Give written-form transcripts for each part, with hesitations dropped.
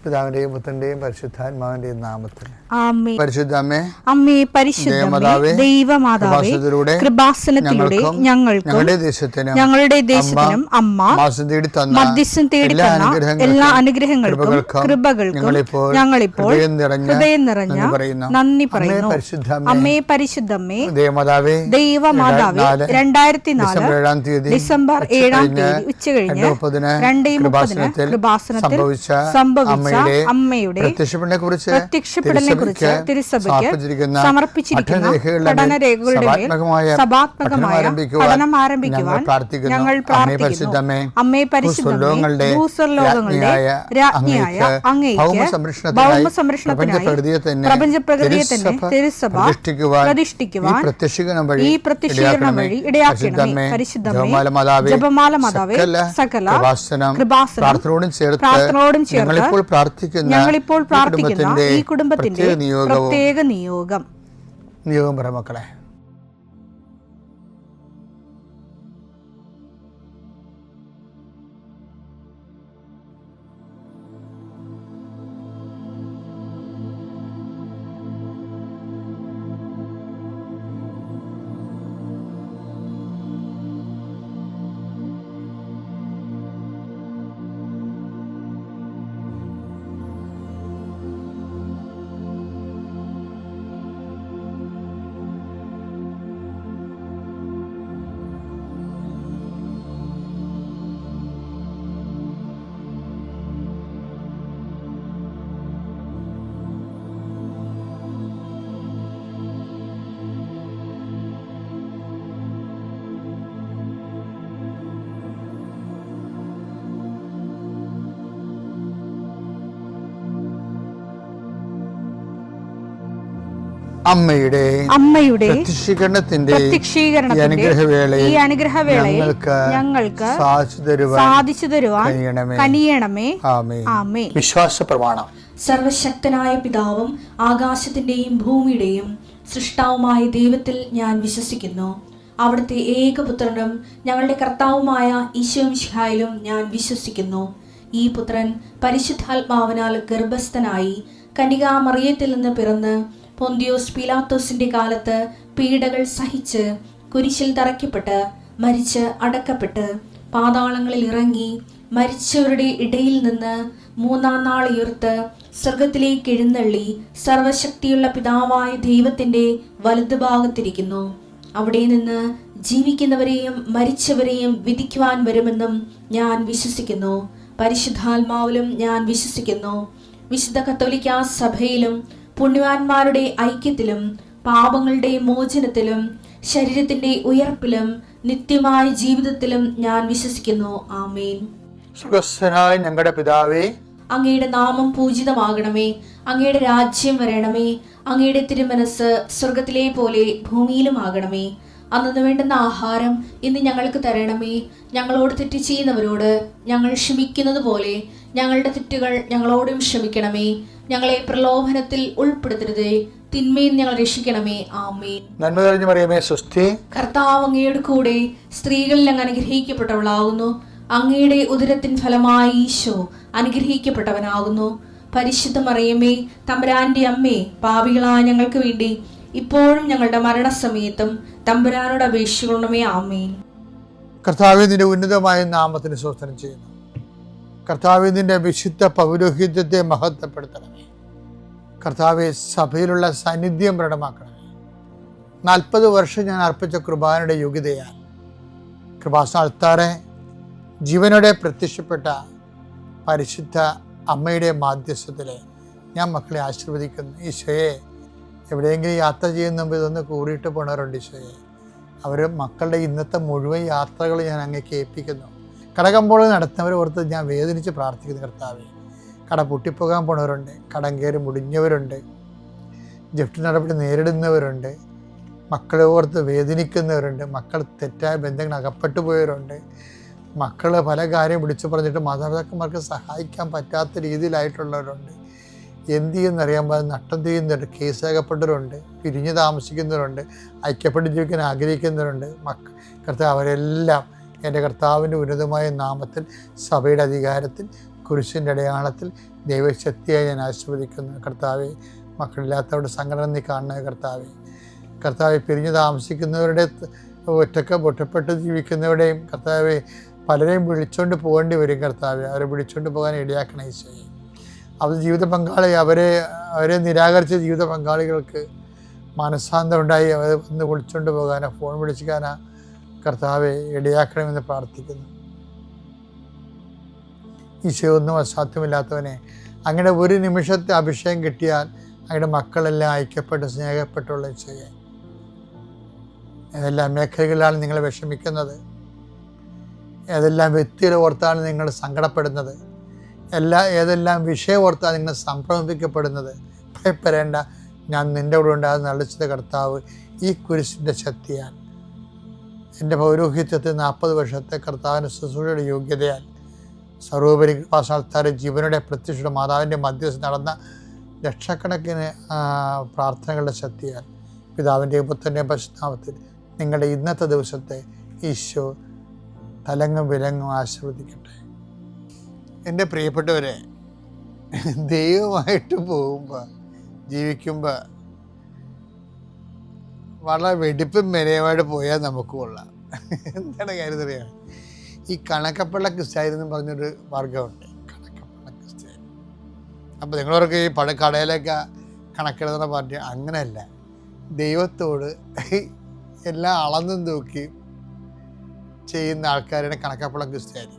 പിതാവിന്റെയും പുത്രന്റെയും പരിശുദ്ധാത്മാവിന്റെയും നാമത്തിൽ ആമേൻ. പരിശുദ്ധ അമ്മേ, അമ്മേ പരിശുദ്ധമേ, ദൈവമാതാവേ, കൃപാസനത്തിലൂടെ ഞങ്ങളുടെ ദേശത്തിനും അമ്മ മധ്യസ്ഥം തേടി തന്ന എല്ലാ അനുഗ്രഹങ്ങൾക്കും കൃപകൾക്കും ഞങ്ങളിപ്പോൾ ഹൃദയം നിറഞ്ഞ നന്ദി പറയുന്നു. അമ്മേ പരിശുദ്ധമേ, ദൈവമാതാവേ, 2004 ഡിസംബർ 7 ഉച്ചകഴിഞ്ഞ് 2:30 കൃപാസനത്തിൽ സംഭവിച്ച അമ്മയുടെ പ്രത്യക്ഷപ്പെടലിനെ കുറിച്ച് തിരുസഭയ്ക്ക് സമർപ്പിച്ചിരിക്കുന്ന പഠനരേഖകളുടെ മേൽ സഭാത്മകമായ പഠനം ആരംഭിക്കുവാൻ ഞങ്ങൾ പ്രാർത്ഥിക്കുന്നു. അമ്മേ പരിശുദ്ധമേ, ഭൂസ്വർലോകങ്ങളുടെ രാജ്ഞിയായ അങ്ങേയ്ക്ക് ഭൗമസംരക്ഷണത്തിനായി പ്രപഞ്ചപ്രകൃതിയെ തന്നെ തിരുസഭ പ്രതിഷ്ഠിക്കുവാൻ ഈ പ്രത്യക്ഷീകരണം വഴി ഇടയാക്കണമേ. പരിശുദ്ധമേ, ജപമാല മാതാവേ, സകല കൃപാസനം പ്രാർത്ഥനയോടും ചേർത്ത് ഞങ്ങളിപ്പോൾ പ്രാർത്ഥിക്കുന്ന ഈ കുടുംബത്തിന്റെ പ്രത്യേക നിയോഗം പറ മക്കളെ. അമ്മയുടെ പ്രത്യക്ഷീകരണത്തിന്റെ ഈ അനുഗ്രഹവേളയിൽ ഞങ്ങൾക്ക് സാധിച്ചു തരുവാൻ കനിയണമേ. ആമേൻ. വിശ്വാസ പ്രമാണം. സർവശക്തനായ പിതാവും ആകാശത്തിന്റെയും ഭൂമിയുടെയും സൃഷ്ടാവുമായ ദൈവത്തിൽ ഞാൻ വിശ്വസിക്കുന്നു. അവിടുത്തെ ഏകപുത്രനും ഞങ്ങളുടെ കർത്താവുമായ ഈശോമിശിഹായിലും ഞാൻ വിശ്വസിക്കുന്നു. ഈ പുത്രൻ പരിശുദ്ധാത്മാവിനാൽ ഗർഭസ്ഥനായി കന്യകാമറിയത്തിൽ നിന്ന് പിറന്ന് പൊന്തിയോസ് പീലാത്തോസിന്റെ കാലത്ത് പീഡകൾ സഹിച്ച് കുരിശിൽ തറയ്ക്കപ്പെട്ട് മരിച്ച് അടക്കപ്പെട്ട് പാതാളങ്ങളിൽ ഇറങ്ങി മരിച്ചവരുടെ ഇടയിൽ നിന്ന് 3-ാം നാൾ ഉയർത്ത് സ്വർഗത്തിലേക്ക് എഴുന്നള്ളി സർവശക്തിയുള്ള പിതാവായ ദൈവത്തിന്റെ വലതുഭാഗത്തിരിക്കുന്നു. അവിടെ നിന്ന് ജീവിക്കുന്നവരെയും മരിച്ചവരെയും വിധിക്കുവാൻ വരുമെന്നും ഞാൻ വിശ്വസിക്കുന്നു. പരിശുദ്ധാത്മാവിലും ഞാൻ വിശ്വസിക്കുന്നു. വിശുദ്ധ കത്തോലിക്കാ സഭയിലും പുണ്യവാന്മാരുടെ ഐക്യത്തിലും പാപങ്ങളുടെ മോചനത്തിലും ശരീരത്തിന്റെ ഉയർപ്പിലും നിത്യമായ ജീവിതത്തിലും ഞാൻ വിശ്വസിക്കുന്നു. ആമേൻ. സുഖസ്ഥനായ ഞങ്ങളുടെ പിതാവേ, അങ്ങയുടെ നാമം പൂജിതമാകണമേ. അങ്ങയുടെ രാജ്യം വരണമേ. അങ്ങയുടെ തിരുമനസ് സ്വർഗത്തിലെ പോലെ ഭൂമിയിലും ആകണമേ. അന്നു വേണ്ടുന്ന ആഹാരം ഇന്ന് ഞങ്ങൾക്ക് തരണമേ. ഞങ്ങളോട് തെറ്റ് ചെയ്യുന്നവരോട് ഞങ്ങൾ ക്ഷമിക്കുന്നത് പോലെ ഞങ്ങളുടെ തെറ്റുകൾ ഞങ്ങളോടും ക്ഷമിക്കണമേ. ഞങ്ങളെ പ്രലോഭനത്തിൽ ഉൾപ്പെടുത്തരുതേ, തിന്മയിൽ ഞങ്ങൾ രക്ഷിക്കണമേ. ആമേൻ. നന്മ നിറഞ്ഞ മറിയമേ, സ്വസ്തി. കർത്താവ് അങ്ങയുടെ കൂടെ സ്ത്രീകളിൽ അങ്ങ് അനുഗ്രഹിക്കപ്പെട്ടവളാകുന്നു. അങ്ങയുടെ ഉദരത്തിൻ ഫലമായി ഈശോ അനുഗ്രഹിക്കപ്പെട്ടവനാകുന്നു. പരിശുദ്ധ മറിയമേ, തമ്പുരാന്റെ അമ്മേ, പാപികളായ ഞങ്ങൾക്ക് വേണ്ടി ഇപ്പോഴും ഞങ്ങളുടെ മരണസമയത്തും തമ്പുരാനോട് അപേക്ഷിക്കണമേ. ആമേൻ. കർത്താവേ, നിന്റെ ഉന്നതമായ നാമത്തിന് സ്തോത്രം ചെയ്യുന്നു. കർത്താവേ, നിന്റെ വിശുദ്ധ പൗരോഹിത്യത്തെ മഹത്വപ്പെടുത്തണമേ. കർത്താവെ, സഭയിലുള്ള സാന്നിധ്യം പ്രകടമാക്കണമേ. 40 വർഷം ഞാൻ അർപ്പിച്ച കൃപാനയുടെ യോഗ്യതയാൽ കൃപാസ്ഥാനത്താറെ ജീവനോടെ പ്രത്യക്ഷപ്പെട്ട പരിശുദ്ധ അമ്മയുടെ മാധ്യസ്ഥത്തിലെ ഞാൻ മക്കളെ ആശീർവദിക്കുന്നു. ഈശോയെ, എവിടെയെങ്കിലും യാത്ര ചെയ്യുന്ന മുമ്പ് ഇതൊന്ന് കൂടിയിട്ട് പോണവരുണ്ട്. ഈശോയെ, അവർ മക്കളുടെ ഇന്നത്തെ മുഴുവൻ യാത്രകൾ ഞാൻ അങ്ങേക്ക് ഏൽപ്പിക്കുന്നു. കടകമ്പോൾ നടത്തുന്നവരെ ഓർത്ത് ഞാൻ വേദനിച്ച് പ്രാർത്ഥിക്കുന്നു. കർത്താവെ, കട പൊട്ടിപ്പോകാൻ പോണവരുണ്ട്, കടം കയറി മുടിഞ്ഞവരുണ്ട്, ജപ്തി നടപടി നേരിടുന്നവരുണ്ട്, മക്കളെ ഓർത്ത് വേദനിക്കുന്നവരുണ്ട്, മക്കൾ തെറ്റായ ബന്ധങ്ങൾ അകപ്പെട്ടു പോയവരുണ്ട്, മക്കൾ പല കാര്യം വിളിച്ചു പറഞ്ഞിട്ട് മാതാപിതാക്കന്മാർക്ക് സഹായിക്കാൻ പറ്റാത്ത രീതിയിലായിട്ടുള്ളവരുണ്ട്. എന്ത് ചെയ്യുന്നറിയാൻ പാടില്ല, നട്ടം ചെയ്യുന്നവരുണ്ട്, കേസകപ്പെട്ടവരുണ്ട്, പിരിഞ്ഞ് താമസിക്കുന്നവരുണ്ട്, ഐക്യപ്പെട്ട് ജീവിക്കാൻ ആഗ്രഹിക്കുന്നവരുണ്ട്. കർത്താവ്, അവരെല്ലാം എൻ്റെ കർത്താവിൻ്റെ ഉന്നതമായ നാമത്തിൽ സഭയുടെ അധികാരത്തിൽ കുരിശിൻ്റെ അടയാളത്തിൽ ദൈവശക്തിയായി ഞാൻ ആശീർവദിക്കുന്നു. കർത്താവെ, മക്കളില്ലാത്തവരുടെ സങ്കടം നീ കാണുന്ന കർത്താവെ. കർത്താവെ, പിരിഞ്ഞു താമസിക്കുന്നവരുടെ, ഒറ്റപ്പെട്ട് ജീവിക്കുന്നവരുടെയും കർത്താവെ, പലരെയും വിളിച്ചുകൊണ്ട് പോകേണ്ടി വരും കർത്താവെ. അവരെ വിളിച്ചുകൊണ്ട് പോകാൻ ഇടയാക്കണ ഈശോയെ. അവർ ജീവിത പങ്കാളി, അവരെ നിരാകരിച്ച ജീവിത പങ്കാളികൾക്ക് മനസ്സാന്തം ഉണ്ടായി അവരെ ഒന്ന് വിളിച്ചുകൊണ്ട് പോകാനോ ഫോൺ വിളിക്കാനോ കർത്താവെ ഇടയാക്കണമെന്ന് പ്രാർത്ഥിക്കുന്നു. ഈശോ, ഒന്നും അസാധ്യമില്ലാത്തവനെ, അങ്ങനെ ഒരു നിമിഷത്തെ അഭിഷേകം കിട്ടിയാൽ അങ്ങയുടെ മക്കളെല്ലാം ഐക്യപ്പെട്ട് സ്നേഹപ്പെട്ടുള്ള ഈശോയെ, ഏതെല്ലാം മേഖലകളിലാണ് നിങ്ങൾ വിഷമിക്കുന്നത്, ഏതെല്ലാം വ്യക്തികളെ ഓർത്താണ് നിങ്ങൾ സങ്കടപ്പെടുന്നത്, ഏതെല്ലാം വിഷയം ഓർത്താണ് നിങ്ങൾ സംഭ്രമിക്കപ്പെടുന്നത്, ഭയപ്പെടേണ്ട, ഞാൻ നിൻ്റെ കൂടെ ഉണ്ടാകുന്ന അളിച്ചത് കർത്താവ് ഈ കുരിശിൻ്റെ ശക്തിയാൽ, എൻ്റെ പൗരോഹിത്യത്തിൽ 40 വർഷത്തെ കർത്താവിൻ്റെ ശുശ്രൂഷയുടെ യോഗ്യതയാൽ, സർവോപരി കൃപാസ്ഥാനത്താരെ ജീവനുടെ പ്രത്യക്ഷയുടെ മാതാവിൻ്റെ മധ്യസ്ഥ നടന്ന ലക്ഷക്കണക്കിന് പ്രാർത്ഥനകളുടെ ശക്തിയാൽ, പിതാവിൻ്റെയും പുത്രൻ്റെയും പരിശുദ്ധനാമത്തിൽ നിങ്ങളുടെ ഇന്നത്തെ ദിവസത്തെ ഈശോ തലങ്ങും വിലങ്ങും ആശീർവദിക്കട്ടെ. എൻ്റെ പ്രിയപ്പെട്ടവരെ, ദൈവമായിട്ട് പോകുമ്പോൾ, ജീവിക്കുമ്പോൾ വളരെ വെടിപ്പും മെനയുമായിട്ട് പോയാൽ നമുക്ക് കൊള്ളാം. എന്താണ് കാര്യം അറിയാം? ഈ കണക്കപ്പള്ള ക്രിസ്ത്യാനി എന്ന് പറഞ്ഞൊരു വർഗമുണ്ട്, കണക്കപ്പള്ള ക്രിസ്ത്യാനി. അപ്പോൾ നിങ്ങളവർക്ക് ഈ കടയിലൊക്കെ കണക്കെടുക്കുന്ന പാർട്ടി അങ്ങനെയല്ല. ദൈവത്തോട് എല്ലാം അളന്നും തൂക്കി ചെയ്യുന്ന ആൾക്കാരാണ് കണക്കപ്പള്ള ക്രിസ്ത്യാനി.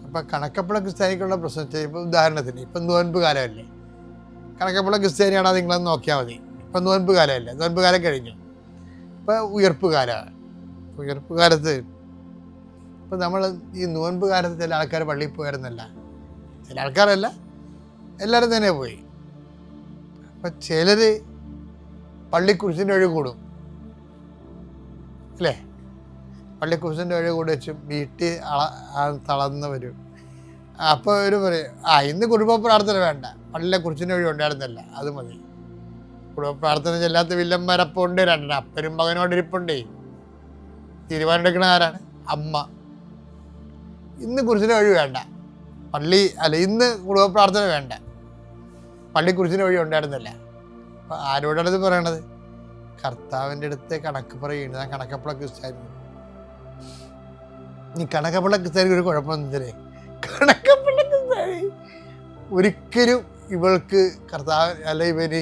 അപ്പം കണക്കപ്പള്ള ക്രിസ്ത്യാനിക്കുള്ള പ്രശ്നം, ഇപ്പം ഉദാഹരണത്തിന് ഇപ്പം നോൻപ് കാലമല്ലേ, കണക്കപ്പള്ള ക്രിസ്ത്യാനിയാണോ നിങ്ങളൊന്ന് നോക്കിയാൽ മതി. ഇപ്പം നോൻപ് കാലമല്ലേ, നോൻപ് കാലം കഴിഞ്ഞു, ഇപ്പം ഉയർപ്പ് കാലമാണ്. ഉയർപ്പ് കാലത്ത് ഇപ്പം നമ്മൾ ഈ നോൻപ് കാലത്ത് ചില ആൾക്കാർ പള്ളിയിൽ പോയിരുന്നല്ല, ചില ആൾക്കാരല്ല, എല്ലാവരും തന്നെ പോയി. അപ്പം ചിലർ പള്ളിക്കുരിശിൻ്റെ വഴി കൂടും അല്ലേ, പള്ളിക്കുരിശിൻ്റെ വഴി കൂടെ വെച്ച് വീട്ടിൽ തളർന്ന് വരും. അപ്പോൾ അവർ പറയും, ഇന്ന് കുടുംബ പ്രാർത്ഥന വേണ്ട, പള്ളിയിലെ കുരിശിൻ്റെ വഴി ഉണ്ടായിരുന്നല്ല, അത് മതി. കുടുംബ പ്രാർത്ഥന ചെല്ലാത്ത വില്ലന്മാരപ്പം ഉണ്ട്, 2 അപ്പനും മകനോട് ഇരിപ്പുണ്ടേ. തീരുമാനമെടുക്കണ ആരാണ്? അമ്മ. ഇന്ന് കുരിശിൻ്റെ വഴി വേണ്ട, ഇന്ന് കുടുംബ പ്രാർത്ഥന വേണ്ട, പള്ളി കുരിശിൻ്റെ വഴി ഉണ്ടായിരുന്നില്ല. അപ്പം ആരോടാണിത് പറയണത്? കർത്താവിൻ്റെ അടുത്ത് കണക്ക് പറയുന്നത്. ഞാൻ കണക്കപ്പുള്ള ക്രിസ്ത്യാനി. ഈ കണക്കപ്പുള്ള ക്രിസ്ത്യാനിക്ക് ഒരു കുഴപ്പമൊന്നുമില്ലേ? കണക്കപ്പുള്ള ക്രിസ്ത്യാനി ഒരിക്കലും ഇവൾക്ക് ഇവന്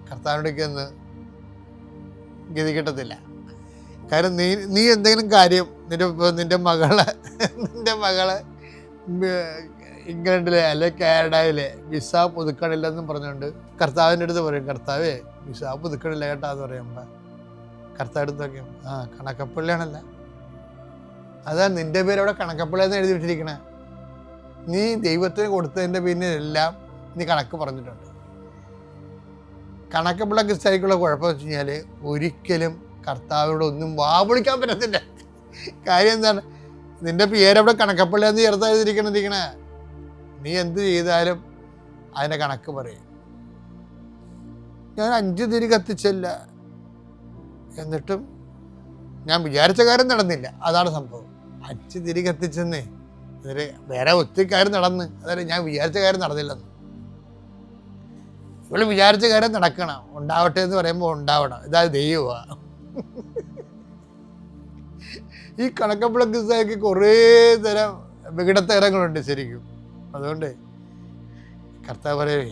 കർത്താവിനോടൊക്കെ ഒന്ന് ഗതി കിട്ടത്തില്ല. കാരണം നീ എന്തെങ്കിലും കാര്യം നിന്റെ മകളെ ഇംഗ്ലണ്ടിലെ അല്ലെ കാനഡയിലെ വിസ പുതുക്കണില്ലെന്നും പറഞ്ഞുകൊണ്ട് കർത്താവിൻ്റെ അടുത്ത് പറയും, കർത്താവേ വിസ പുതുക്കണില്ല കേട്ടാന്ന് പറയുമ്പോൾ കർത്താവ് എടുത്ത് നോക്കിയും കണക്കപ്പള്ളിയാണല്ല, അതാണ് നിന്റെ പേര് അവിടെ കണക്കപ്പള്ളിയെന്ന് എഴുതി വിട്ടിരിക്കണേ. നീ ദൈവത്തിന് കൊടുത്തതിൻ്റെ പിന്നിലെല്ലാം നീ കണക്ക് പറഞ്ഞിട്ടുണ്ട്. കണക്കപ്പുള്ള ക്രിസ്ത്യാനിക്കുള്ള കുഴപ്പമെന്ന് വെച്ച് കഴിഞ്ഞാൽ ഒരിക്കലും കർത്താവിനോട് ഒന്നും വാവിളിക്കാൻ പറ്റത്തില്ല. കാര്യം എന്താണ്? നിന്റെ പേരവിടെ കണക്കപ്പള്ളിയെന്ന് ചേർത്താതിരിക്കണേ. നീ എന്ത് ചെയ്താലും അതിൻ്റെ കണക്ക് പറയും. ഞാൻ 5 തിരി കത്തിച്ചില്ല, എന്നിട്ടും ഞാൻ വിചാരിച്ച കാര്യം നടന്നില്ല. അതാണ് സംഭവം. 5 തിരി കത്തിച്ചെന്നേ, എന്നിട്ട് വേറെ ഒത്തിരി കാര്യം നടന്ന്, അതായത് ഞാൻ വിചാരിച്ച കാര്യം നടന്നില്ലെന്ന്. ഇവള് വിചാരിച്ച കാര്യം നടക്കണം, ഉണ്ടാവട്ടെ എന്ന് പറയുമ്പോൾ ഉണ്ടാവണം. ഇതായത് ദൈവമാണ്. ഈ കണക്കപ്പുള്ള ക്രിസ്ത്യാനിക്ക് കുറേ തരം വികടത്തരങ്ങളുണ്ട് ശരിക്കും. അതുകൊണ്ട് കർത്താവ് പറയേ,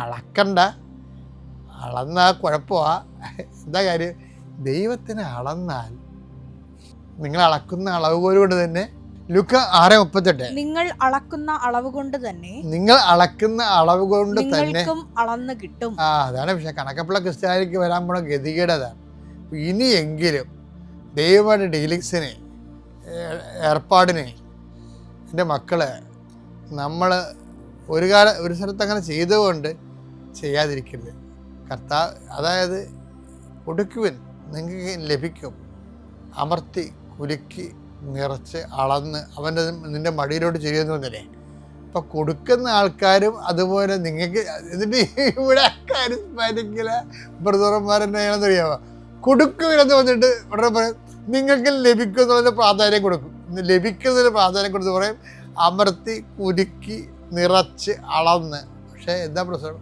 അളക്കണ്ട, അളന്നാൽ കുഴപ്പമാ. എന്താ കാര്യം? ദൈവത്തിന് അളന്നാൽ നിങ്ങൾ അളക്കുന്ന അളവ് കൊണ്ട് തന്നെ, ലൂക്ക 6:38, നിങ്ങൾ അളക്കുന്ന അളവ് കൊണ്ട് തന്നെ അളന്ന് കിട്ടും. അതാണ് പക്ഷെ കണക്കപ്പുള്ള ക്രിസ്ത്യാനിക്ക് വരാൻ പോണ ഗതികേടതാണ്. ഇനിയെങ്കിലും ദൈവമായിട്ട് ഡീലിങ്സിനെ, ഏർപ്പാടിനെ, എൻ്റെ മക്കളെ നമ്മൾ ഒരു സ്ഥലത്ത് അങ്ങനെ ചെയ്തുകൊണ്ട് ചെയ്യാതിരിക്കരുത്. അതായത് കൊടുക്കുവൻ നിങ്ങൾക്ക് ലഭിക്കും, അമർത്തി കുലുക്കി നിറച്ച് അളന്ന് നിൻ്റെ മടിയിലോട്ട് ചെയ്യുന്നു എന്നല്ലേ. അപ്പം കൊടുക്കുന്ന ആൾക്കാരും അതുപോലെ നിങ്ങൾക്ക്. എന്നിട്ട് ഇവിടെ കരിസ്മാറ്റിക്കില്ല ബ്രദർമാരെന്നാണെന്ന് അറിയാമോ, കൊടുക്കുവിനെന്ന് വന്നിട്ട് ഉടനെ പറയും നിങ്ങൾക്ക് ലഭിക്കും എന്നുള്ളതിന് പ്രാധാന്യം കൊടുക്കും. ഇന്ന് ലഭിക്കുന്നതിന് പ്രാധാന്യം കൊടുത്ത് പറയും അമർത്തി കുലുക്കി നിറച്ച് അളന്ന്. പക്ഷേ എന്താ പ്രശ്നം?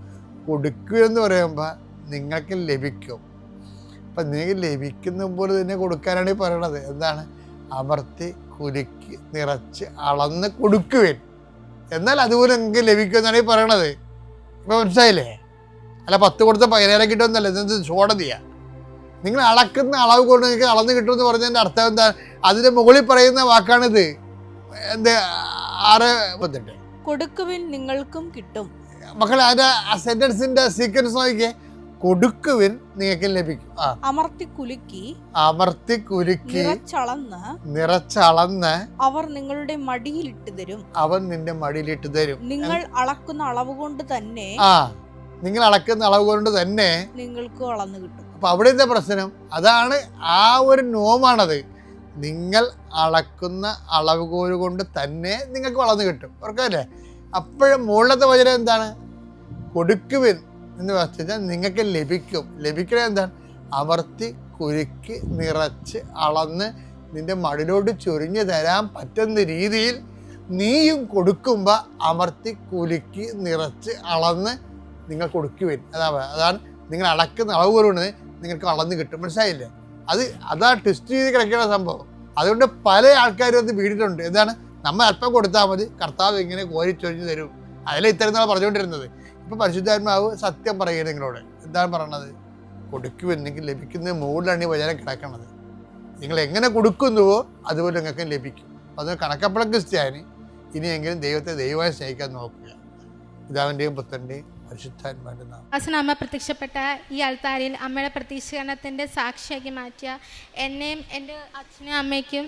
കൊടുക്കുക എന്ന് പറയുമ്പോൾ നിങ്ങൾക്ക് ലഭിക്കും. അപ്പം നിങ്ങൾക്ക് ലഭിക്കുന്ന പോലെ തന്നെ കൊടുക്കാനാണ് ഈ പറയണത്. എന്താണ്? അമർത്തി കുലുക്കി നിറച്ച് അളന്ന് കൊടുക്കുവേൻ, എന്നാൽ അതുപോലെ നിങ്ങൾക്ക് ലഭിക്കുമെന്നാണ് ഈ പറയണത്. ഇപ്പം മനസ്സിലായില്ലേ? അല്ല 10 കൊടുത്ത 17 കിട്ടുമെന്നല്ല, ഇതെന്ത് കോടതിയാണ്? നിങ്ങൾ അളക്കുന്ന അളവ് കൊണ്ട് നിങ്ങൾക്ക് അളന്ന് കിട്ടുമെന്ന് പറഞ്ഞതിൻ്റെ അർത്ഥം എന്താ? അതിൻ്റെ മുകളിൽ പറയുന്ന വാക്കാണിത്. എന്ത് 6:18 കൊടുക്കുവിൻ നിങ്ങൾക്കും കിട്ടും. മക്കളെ അതിൻ്റെ ആ സെന്റൻസിന്റെ സീക്വൻസ് നോക്കിയേ. കൊടുക്കുവിൻ നിങ്ങൾക്ക് ലഭിക്കും. അമർത്തി കുലുക്കി നിറച്ചളന്ന് അവർ നിങ്ങളുടെ മടിയിലിട്ട് തരും. അവൻ നിന്റെ മടിയിലിട്ട് തരും. നിങ്ങൾ അളക്കുന്ന അളവ് കൊണ്ട് തന്നെ നിങ്ങൾ അളക്കുന്ന അളവ് കൊണ്ട് തന്നെ നിങ്ങൾക്കും അളന്ന് കിട്ടും. അപ്പൊ അവിടെ എന്താ പ്രശ്നം? അതാണ് ആ ഒരു നോമാണത്. നിങ്ങൾ അളക്കുന്ന അളവുകോല് കൊണ്ട് തന്നെ നിങ്ങൾക്ക് വളർന്നു കിട്ടും. ഓർക്കല്ലേ? അപ്പോഴും മുകളിലത്തെ വചനം എന്താണ്? കൊടുക്കുവിൻ എന്ന് വെച്ചാൽ നിങ്ങൾക്ക് ലഭിക്കും. ലഭിക്കണത് എന്താണ്? അമർത്തി കുലുക്കി നിറച്ച് അളന്ന് നിന്റെ മടിലോട്ട് ചൊരിഞ്ഞു തരാൻ പറ്റുന്ന രീതിയിൽ നീയും കൊടുക്കുമ്പോൾ അമർത്തി കുലുക്കി നിറച്ച് അളന്ന് നിങ്ങൾ കൊടുക്കുവിൻ. അതാണ് നിങ്ങൾ അളക്കുന്ന അളവ് കൊണ്ട് നിങ്ങൾക്ക് അളന്ന് കിട്ടും. മനസ്സിലായില്ലേ? അതാ ട്വിസ്റ്റ് ചെയ്ത് കിടക്കുന്ന സംഭവം. അതുകൊണ്ട് പല ആൾക്കാരും അത് വീടിട്ടുണ്ട്. എന്താണ്? നമ്മൾ അല്പം കൊടുത്താൽ മതി, കർത്താവ് ഇങ്ങനെ കോരിച്ചൊരിഞ്ഞ് തരും. അതിലെ ഇത്തരം നാൾ പറഞ്ഞുകൊണ്ടിരുന്നത്. ഇപ്പം പരിശുദ്ധാത്മാവ് സത്യം പറയുക നിങ്ങളോട്. എന്താണ് പറയണത്? കൊടുക്കുവിൻ നിങ്ങൾക്ക് ലഭിക്കുന്ന മുകളിലാണ് ഈ വചനം കിടക്കണത്. നിങ്ങൾ എങ്ങനെ കൊടുക്കുന്നുവോ അതുപോലെ നിങ്ങൾക്ക് ലഭിക്കും. അത് കണക്കപ്പുറം ക്രിസ്ത്യാനി ഇനിയെങ്കിലും ദൈവത്തെ ദൈവമായി സ്നേഹിക്കാൻ നോക്കുക. പിതാവിൻ്റെയും പുത്രൻ്റെയും പരിശുദ്ധാത്മാവിൻ്റെ നാമത്തിൽ. അമ്മ പ്രത്യക്ഷപ്പെട്ട ഈ അൾത്താരിൽ അമ്മയുടെ പ്രത്യക്ഷീകരണത്തിൻ്റെ സാക്ഷിയാക്കി മാറ്റിയ എന്നെയും എൻ്റെ അച്ഛനും അമ്മയ്ക്കും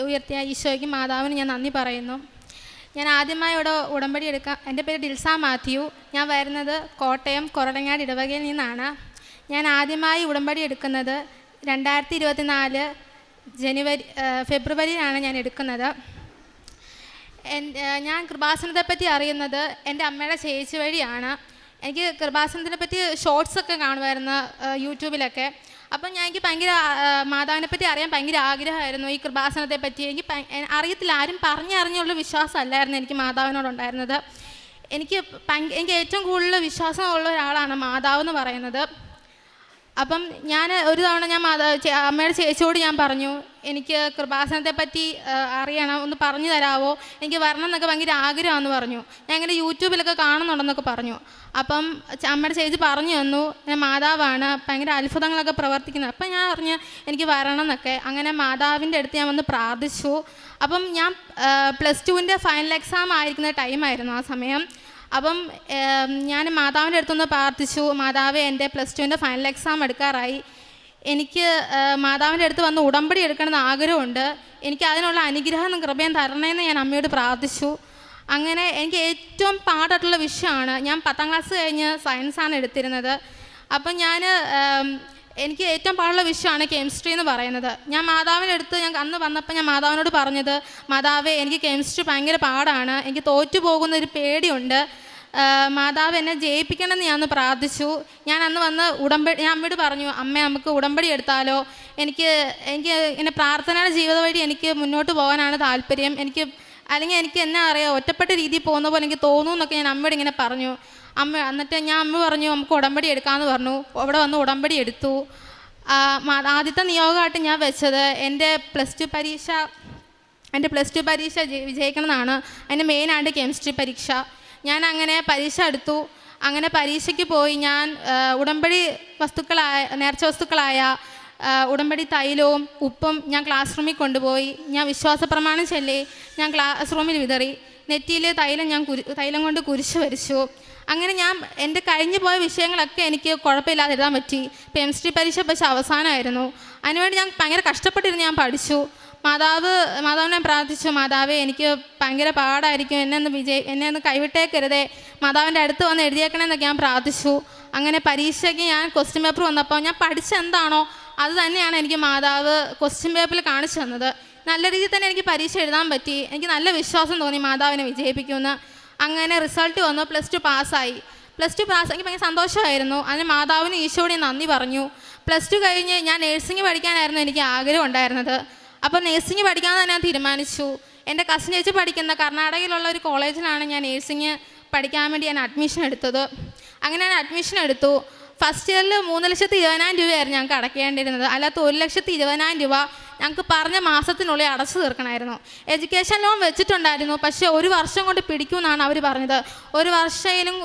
ഉയർത്തിയ ഈശോയ്ക്കും മാതാവിനും ഞാൻ നന്ദി പറയുന്നു. ഞാൻ ആദ്യമായി ഇവിടെ ഉടമ്പടി എടുക്കാം. എൻ്റെ പേര് ഡിൽസ മാത്യു. ഞാൻ വരുന്നത് കോട്ടയം കൊറടങ്ങാട് ഇടവകയിൽ നിന്നാണ്. ഞാൻ ആദ്യമായി ഉടമ്പടി എടുക്കുന്നത് 2024 ഫെബ്രുവരിയിലാണ് ഞാൻ എടുക്കുന്നത്. ഞാൻ കൃപാസനത്തെ പറ്റി അറിയുന്നത് എൻ്റെ അമ്മയുടെ ചേച്ചി വഴിയാണ്. എനിക്ക് കൃപാസനത്തിനെ പറ്റി ഷോർട്സൊക്കെ കാണുമായിരുന്നു യൂട്യൂബിലൊക്കെ. അപ്പം എനിക്ക് ഭയങ്കര മാതാവിനെ പറ്റി അറിയാൻ ഭയങ്കര ആഗ്രഹമായിരുന്നു. ഈ കൃപാസനത്തെ പറ്റി എനിക്ക് അറിയത്തില്ല, ആരും പറഞ്ഞറിഞ്ഞുള്ള വിശ്വാസമല്ലായിരുന്നു എനിക്ക് മാതാവിനോടുണ്ടായിരുന്നത്. എനിക്ക് ഏറ്റവും കൂടുതൽ വിശ്വാസമുള്ള ഒരാളാണ് മാതാവ് എന്ന് പറയുന്നത്. അപ്പം ഞാൻ ഒരു തവണ ഞാൻ അമ്മയുടെ ചേച്ചിയോട് ഞാൻ പറഞ്ഞു, എനിക്ക് കൃപാസനത്തെ പറ്റി അറിയണം, ഒന്ന് പറഞ്ഞു തരാമോ, എനിക്ക് വരണം എന്നൊക്കെ ഭയങ്കര ആഗ്രഹമാണെന്ന് പറഞ്ഞു. ഞാൻ ഇങ്ങനെ യൂട്യൂബിലൊക്കെ കാണുന്നുണ്ടെന്നൊക്കെ പറഞ്ഞു. അപ്പം അമ്മയുടെ ചേച്ചി പറഞ്ഞു തന്നു, ഞാൻ മാതാവാണ്, ഭയങ്കര അത്ഭുതങ്ങളൊക്കെ പ്രവർത്തിക്കുന്നത്. അപ്പം ഞാൻ പറഞ്ഞു എനിക്ക് വരണം എന്നൊക്കെ. അങ്ങനെ മാതാവിൻ്റെ അടുത്ത് ഞാൻ വന്ന് പ്രാർത്ഥിച്ചു. അപ്പം ഞാൻ +2 ഫൈനൽ എക്സാം ആയിരിക്കുന്ന ടൈമായിരുന്നു ആ സമയം. അപ്പം ഞാൻ മാതാവിൻ്റെ അടുത്തൊന്ന് പ്രാർത്ഥിച്ചു, മാതാവേ എൻ്റെ +2 ഫൈനൽ എക്സാം എടുക്കാറായി, എനിക്ക് മാതാവിൻ്റെ അടുത്ത് വന്ന് ഉടമ്പടി എടുക്കണമെന്ന് ആഗ്രഹമുണ്ട്, എനിക്ക് അതിനുള്ള അനുഗ്രഹം കൃപയും തരണേന്ന് ഞാൻ അമ്മയോട് പ്രാർത്ഥിച്ചു. അങ്ങനെ എനിക്ക് ഏറ്റവും പാടായിട്ടുള്ള വിഷയമാണ്, ഞാൻ 10ാം ക്ലാസ് കഴിഞ്ഞ് സയൻസാണ് എടുത്തിരുന്നത്. അപ്പം എനിക്ക് ഏറ്റവും പാടുള്ള വിഷയമാണ് കെമിസ്ട്രി എന്ന് പറയുന്നത്. ഞാൻ മാതാവിൻ്റെ അടുത്ത് അന്ന് വന്നപ്പോൾ ഞാൻ മാതാവിനോട് പറഞ്ഞത്, മാതാവേ എനിക്ക് കെമിസ്ട്രി ഭയങ്കര പാടാണ്, എനിക്ക് തോറ്റു പോകുന്നൊരു പേടിയുണ്ട്, മാതാവ് എന്നെ ജയിപ്പിക്കണമെന്ന് ഞാൻ ഒന്ന് പ്രാർത്ഥിച്ചു. ഞാൻ അന്ന് വന്ന് ഞാൻ അമ്മയോട് പറഞ്ഞു, അമ്മ നമുക്ക് ഉടമ്പടി എടുത്താലോ, എനിക്ക് ഇങ്ങനെ പ്രാർത്ഥനയുടെ ജീവിത വഴി എനിക്ക് മുന്നോട്ട് പോകാനാണ് താല്പര്യം, അല്ലെങ്കിൽ എനിക്ക് എന്നാ അറിയാം ഒറ്റപ്പെട്ട രീതിയിൽ പോകുന്ന പോലെ എനിക്ക് തോന്നുന്നു എന്നൊക്കെ ഞാൻ അമ്മയോട് ഇങ്ങനെ പറഞ്ഞു. എന്നിട്ട് അമ്മ പറഞ്ഞു നമുക്ക് ഉടമ്പടി എടുക്കാമെന്ന് പറഞ്ഞു. അവിടെ വന്ന് ഉടമ്പടി എടുത്തു. ആദ്യത്തെ നിയോഗമായിട്ട് ഞാൻ വെച്ചത് എൻ്റെ +2 പരീക്ഷ വിജയിക്കണമെന്നാണ്. അതിൻ്റെ മെയിനായിട്ട് കെമിസ്ട്രി പരീക്ഷ. ഞാൻ അങ്ങനെ പരീക്ഷ എടുത്തു. അങ്ങനെ പരീക്ഷയ്ക്ക് പോയി ഞാൻ ഉടമ്പടി നേർച്ച വസ്തുക്കളായ ഉടമ്പടി തൈലവും ഉപ്പും ഞാൻ ക്ലാസ് റൂമിൽ കൊണ്ടുപോയി. ഞാൻ വിശ്വാസ പ്രമാണം ചൊല്ലി ഞാൻ ക്ലാസ് റൂമിൽ വിതറി. നെറ്റിയിൽ തൈലം കൊണ്ട് കുരിശ് വരച്ചു. അങ്ങനെ ഞാൻ എൻ്റെ കഴിഞ്ഞു പോയ വിഷയങ്ങളൊക്കെ എനിക്ക് കുഴപ്പമില്ലാതെ എഴുതാൻ പറ്റി. കെമിസ്ട്രി പരീക്ഷ പക്ഷേ അവസാനമായിരുന്നു. അതിനുവേണ്ടി ഞാൻ ഭയങ്കര കഷ്ടപ്പെട്ടിരുന്ന് ഞാൻ പഠിച്ചു. മാതാവിനെ പ്രാർത്ഥിച്ചു, മാതാവേ എനിക്ക് ഭയങ്കര പാടായിരിക്കും, എന്നെ ഒന്ന് കൈവിട്ടേക്കരുതേ, മാതാവിൻ്റെ അടുത്ത് വന്ന് എഴുതിയേക്കണമെന്നൊക്കെ ഞാൻ പ്രാർത്ഥിച്ചു. അങ്ങനെ പരീക്ഷയ്ക്ക് ഞാൻ ക്വസ്റ്റ്യൻ പേപ്പർ വന്നപ്പോൾ ഞാൻ പഠിച്ചെന്താണോ അത് തന്നെയാണ് എനിക്ക് മാതാവ് ക്വസ്റ്റ്യൻ പേപ്പറിൽ കാണിച്ചു തന്നത്. നല്ല രീതിയിൽ തന്നെ എനിക്ക് പരീക്ഷ എഴുതാൻ പറ്റി. എനിക്ക് നല്ല വിശ്വാസം തോന്നി മാതാവിനെ വിജയിപ്പിക്കുമെന്ന്. അങ്ങനെ റിസൾട്ട് വന്നു, +2 പാസ്സായി. +2 പാസ് എനിക്ക് ഭയങ്കര സന്തോഷമായിരുന്നു. അതിന് മാതാവിന് ഈശോയോട് ഞാൻ നന്ദി പറഞ്ഞു. +2 കഴിഞ്ഞ് ഞാൻ നേഴ്സിംഗ് പഠിക്കാനായിരുന്നു എനിക്ക് ആഗ്രഹം ഉണ്ടായിരുന്നത്. അപ്പോൾ നേഴ്സിംഗ് പഠിക്കാമെന്ന് ഞാൻ തീരുമാനിച്ചു. എൻ്റെ കസിൻ ചേച്ചി പഠിക്കുന്ന കർണാടകയിലുള്ള ഒരു കോളേജിലാണ് ഞാൻ നേഴ്സിംഗ് പഠിക്കാൻ വേണ്ടി ഞാൻ അഡ്മിഷൻ എടുത്തത്. അങ്ങനെ ഞാൻ അഡ്മിഷൻ എടുത്തു. ഫസ്റ്റ് ഇയറിൽ 3,20,000 രൂപയായിരുന്നു ഞങ്ങൾക്ക് അടയ്ക്കേണ്ടിയിരുന്നത്. അല്ലാത്ത 1,20,000 രൂപ ഞങ്ങൾക്ക് പറഞ്ഞ മാസത്തിനുള്ളിൽ അടച്ചു തീർക്കണമായിരുന്നു. എഡ്യൂക്കേഷൻ ലോൺ വെച്ചിട്ടുണ്ടായിരുന്നു, പക്ഷേ 1 വർഷം കൊണ്ട് പിടിക്കുമെന്നാണ് അവർ പറഞ്ഞത്. 1 വർഷയിലും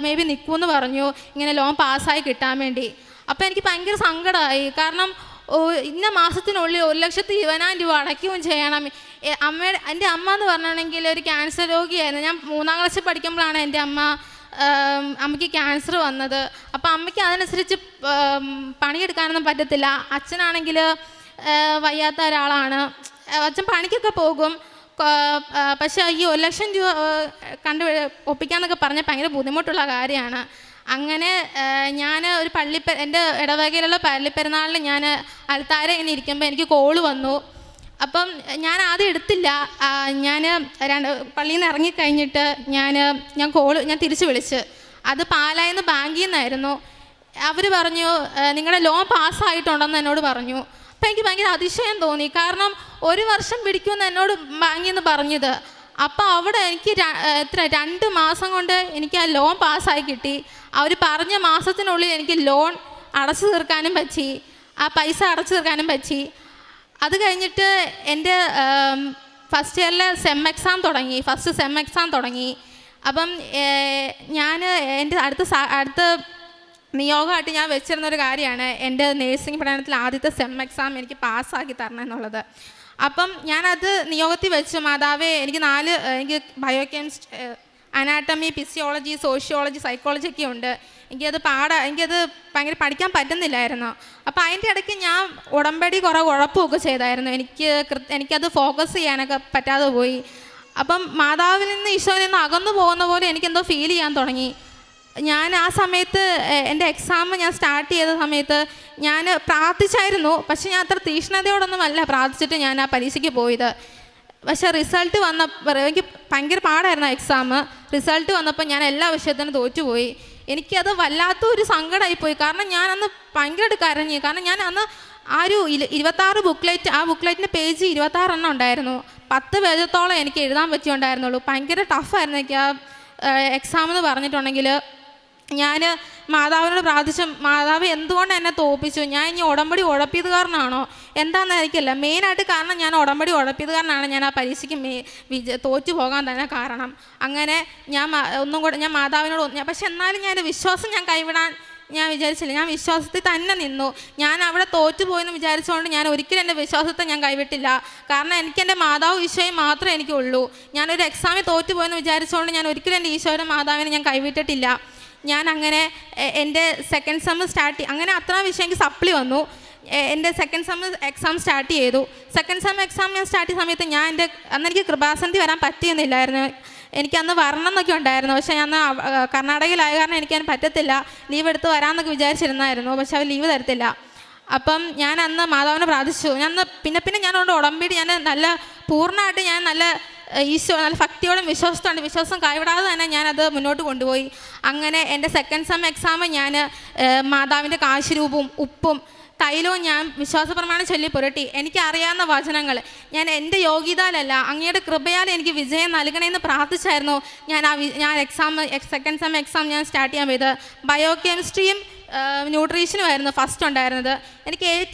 മേ ബി നിൽക്കുമെന്ന് പറഞ്ഞു ഇങ്ങനെ ലോൺ പാസ്സായി കിട്ടാൻ വേണ്ടി. അപ്പോൾ എനിക്ക് ഭയങ്കര സങ്കടമായി. കാരണം ഇന്ന മാസത്തിനുള്ളിൽ 1,20,000 രൂപ അടയ്ക്കുകയും ചെയ്യണം. എൻ്റെ അമ്മ എന്ന് പറഞ്ഞിട്ടുണ്ടെങ്കിൽ ഒരു ക്യാൻസർ രോഗിയായിരുന്നു. ഞാൻ 3ാം ക്ലാസ്സിൽ പഠിക്കുമ്പോഴാണ് എൻ്റെ അമ്മയ്ക്ക് ക്യാൻസർ വന്നത്. അപ്പോൾ അമ്മയ്ക്ക് അതനുസരിച്ച് പണിയെടുക്കാനൊന്നും പറ്റത്തില്ല. അച്ഛനാണെങ്കിൽ വയ്യാത്ത ഒരാളാണ്. അച്ഛൻ പണിക്കൊക്കെ പോകും, പക്ഷേ ഈ 1,00,000 രൂപ ഒപ്പിക്കാന്നൊക്കെ പറഞ്ഞാൽ ഭയങ്കര ബുദ്ധിമുട്ടുള്ള കാര്യമാണ്. അങ്ങനെ ഞാൻ ഒരു എൻ്റെ ഇടവകയിലുള്ള പള്ളിപ്പെരുന്നാളിൽ ഞാൻ അൽത്താര ഇങ്ങനെ ഇരിക്കുമ്പോൾ എനിക്ക് കോള് വന്നു. അപ്പം ഞാൻ ആദ്യം എടുത്തില്ല. ഞാൻ പള്ളിയിൽ നിന്ന് ഇറങ്ങിക്കഴിഞ്ഞിട്ട് ഞാൻ തിരിച്ച് വിളിച്ച്. അത് പാലായിൽ നിന്ന് ബാങ്കിൽ നിന്നായിരുന്നു. അവർ പറഞ്ഞു നിങ്ങളുടെ ലോൺ പാസ്സായിട്ടുണ്ടെന്ന് എന്നോട് പറഞ്ഞു. അപ്പം എനിക്ക് ഭയങ്കര അതിശയം തോന്നി. കാരണം 1 വർഷം പിടിക്കുമെന്ന് എന്നോട് ബാങ്കിൽ നിന്ന് പറഞ്ഞത്. അപ്പോൾ അവിടെ എനിക്ക് 2 മാസം കൊണ്ട് എനിക്ക് ആ ലോൺ പാസ്സായി കിട്ടി. അവർ പറഞ്ഞ മാസത്തിനുള്ളിൽ എനിക്ക് ലോൺ അടച്ചു തീർക്കാനും പറ്റി, ആ പൈസ അടച്ചു തീർക്കാനും പറ്റി. അത് കഴിഞ്ഞിട്ട് എൻ്റെ ഫസ്റ്റ് ഇയറിലെ ഫസ്റ്റ് സെം എക്സാം തുടങ്ങി. അപ്പം ഞാൻ എൻ്റെ അടുത്ത നിയോഗമായിട്ട് ഞാൻ വെച്ചിരുന്നൊരു കാര്യമാണ് എൻ്റെ നേഴ്സിംഗ് പഠനത്തിൽ ആദ്യത്തെ സെം എക്സാം എനിക്ക് പാസ്സാക്കി തരണം എന്നുള്ളത്. അപ്പം ഞാനത് നിയോഗത്തിൽ വെച്ചു. മാതാവേ, എനിക്ക് biochemistry, anatomy, physiology, sociology, psychology ഒക്കെ ഉണ്ട്. എനിക്കത് ഭയങ്കര പഠിക്കാൻ പറ്റുന്നില്ലായിരുന്നു. അപ്പോൾ അതിൻ്റെ ഇടയ്ക്ക് ഞാൻ ഉടമ്പടി കുറേ ഉഴപ്പമൊക്കെ ചെയ്തായിരുന്നു. എനിക്കത് ഫോക്കസ് ചെയ്യാനൊക്കെ പറ്റാതെ പോയി. അപ്പം മാതാവിൽ നിന്ന് ഈശോയിൽ നിന്ന് അകന്നു പോകുന്ന പോലെ എനിക്കെന്തോ ഫീൽ ചെയ്യാൻ തുടങ്ങി. ഞാൻ ആ സമയത്ത് എൻ്റെ എക്സാം ഞാൻ സ്റ്റാർട്ട് ചെയ്ത സമയത്ത് ഞാൻ പ്രാർത്ഥിച്ചായിരുന്നു. പക്ഷെ ഞാൻ അത്ര തീക്ഷ്ണതയോടൊന്നുമല്ല പ്രാർത്ഥിച്ചിട്ട് ഞാൻ ആ പരീക്ഷയ്ക്ക് പോയത്. പക്ഷേ റിസൾട്ട് എനിക്ക് ഭയങ്കര പാടായിരുന്നു എക്സാം. റിസൾട്ട് വന്നപ്പോൾ ഞാൻ എല്ലാ വിഷയത്തിനും തോറ്റുപോയി. എനിക്കത് വല്ലാത്തൊരു സങ്കടമായിപ്പോയി. കാരണം ഞാൻ അന്ന് ഭയങ്കരമായിട്ട് കരഞ്ഞു. കാരണം ഞാൻ അന്ന് ആ ഒരു 26 ബുക്ക്ലെറ്റ്, ആ ബുക്ക്ലെറ്റിൻ്റെ പേജ് 26 എണ്ണം ഉണ്ടായിരുന്നു. 10 പേജത്തോളം എനിക്ക് എഴുതാൻ പറ്റിയുണ്ടായിരുന്നുള്ളൂ. ഭയങ്കര ടഫായിരുന്നു എനിക്ക് ആ എക്സാം എന്ന് പറഞ്ഞിട്ടുണ്ടെങ്കിൽ. ഞാൻ മാതാവിനോട് പ്രാർത്ഥിച്ചു, മാതാവ് എന്തുകൊണ്ട് എന്നെ തോൽപ്പിച്ചു? ഞാൻ ഇനി ഉടമ്പടി ഉഴപ്പിയത് കാരണമാണോ എന്താണെന്നായിരിക്കില്ല. മെയിനായിട്ട് കാരണം ഞാൻ ഉടമ്പടി ഉഴപ്പിയത് കാരണമാണ് ഞാൻ ആ പരീക്ഷയ്ക്ക് തോറ്റു പോകാൻ തന്നെ കാരണം. അങ്ങനെ ഞാൻ മാതാവിനോട് പക്ഷെ എന്നാലും ഞാൻ വിശ്വാസം കൈവിടാൻ ഞാൻ വിചാരിച്ചില്ല. ഞാൻ വിശ്വാസത്തിൽ തന്നെ നിന്നു. ഞാൻ അവിടെ തോറ്റുപോയെന്ന് വിചാരിച്ചുകൊണ്ട് ഞാൻ ഒരിക്കലും എൻ്റെ വിശ്വാസത്തെ ഞാൻ കൈവിട്ടില്ല. കാരണം എനിക്ക് എൻ്റെ മാതാവ് ഈശോയും മാത്രമേ എനിക്കുള്ളൂ. ഞാനൊരു എക്സാമിൽ തോറ്റുപോയെന്ന് വിചാരിച്ചുകൊണ്ട് ഞാൻ ഒരിക്കലും എൻ്റെ ഈശോയുടെ മാതാവിനെ ഞാൻ കൈവിട്ടിട്ടില്ല. ഞാൻ അങ്ങനെ എൻ്റെ സെക്കൻഡ് സെം അങ്ങനെ അത്ര വിഷയം എനിക്ക് സപ്ലി വന്നു. എൻ്റെ സെക്കൻഡ് സെം എക്സാം സ്റ്റാർട്ട് ചെയ്തു. സെക്കൻഡ് സെം എക്സാം ഞാൻ സ്റ്റാർട്ട് ചെയ്ത സമയത്ത് അന്ന് എനിക്ക് കൃപാസനത്തിൽ വരാൻ പറ്റിയൊന്നുമില്ലായിരുന്നു. എനിക്കന്ന് വരണം എന്നൊക്കെ ഉണ്ടായിരുന്നു. പക്ഷേ ഞാൻ കർണാടകയിലായ കാരണം എനിക്കതിന് പറ്റത്തില്ല. ലീവ് എടുത്ത് വരാമെന്നൊക്കെ വിചാരിച്ചിരുന്നായിരുന്നു. പക്ഷെ അവർ ലീവ് തരത്തില്ല. അപ്പം ഞാൻ അന്ന് മാതാവിനെ പ്രാർത്ഥിച്ചു. പിന്നെ ഞാൻ കൊണ്ട് ഉടമ്പടി ഞാൻ നല്ല പൂർണ്ണമായിട്ട് ഞാൻ നല്ല ഭക്തിയോടും വിശ്വാസം കൈവിടാതെ തന്നെ ഞാനത് മുന്നോട്ട് കൊണ്ടുപോയി. അങ്ങനെ എൻ്റെ സെക്കൻഡ് സെം എക്സാം ഞാൻ മാതാവിൻ്റെ കാശുരൂപവും ഉപ്പും തൈലവും ഞാൻ വിശ്വാസപ്രമാണം ചൊല്ലി പുരട്ടി. എനിക്കറിയാവുന്ന വചനങ്ങൾ ഞാൻ എൻ്റെ യോഗ്യതയിലല്ല അങ്ങയുടെ കൃപയാൽ എനിക്ക് വിജയം നൽകണമെന്ന് പ്രാർത്ഥിച്ചായിരുന്നു ഞാൻ സെക്കൻഡ് സെം എക്സാം ഞാൻ സ്റ്റാർട്ട് ചെയ്യാൻ പോയത്. ബയോകെമിസ്ട്രിയും ന്യൂട്രീഷനുമായിരുന്നു ഫസ്റ്റ് ഉണ്ടായിരുന്നത്.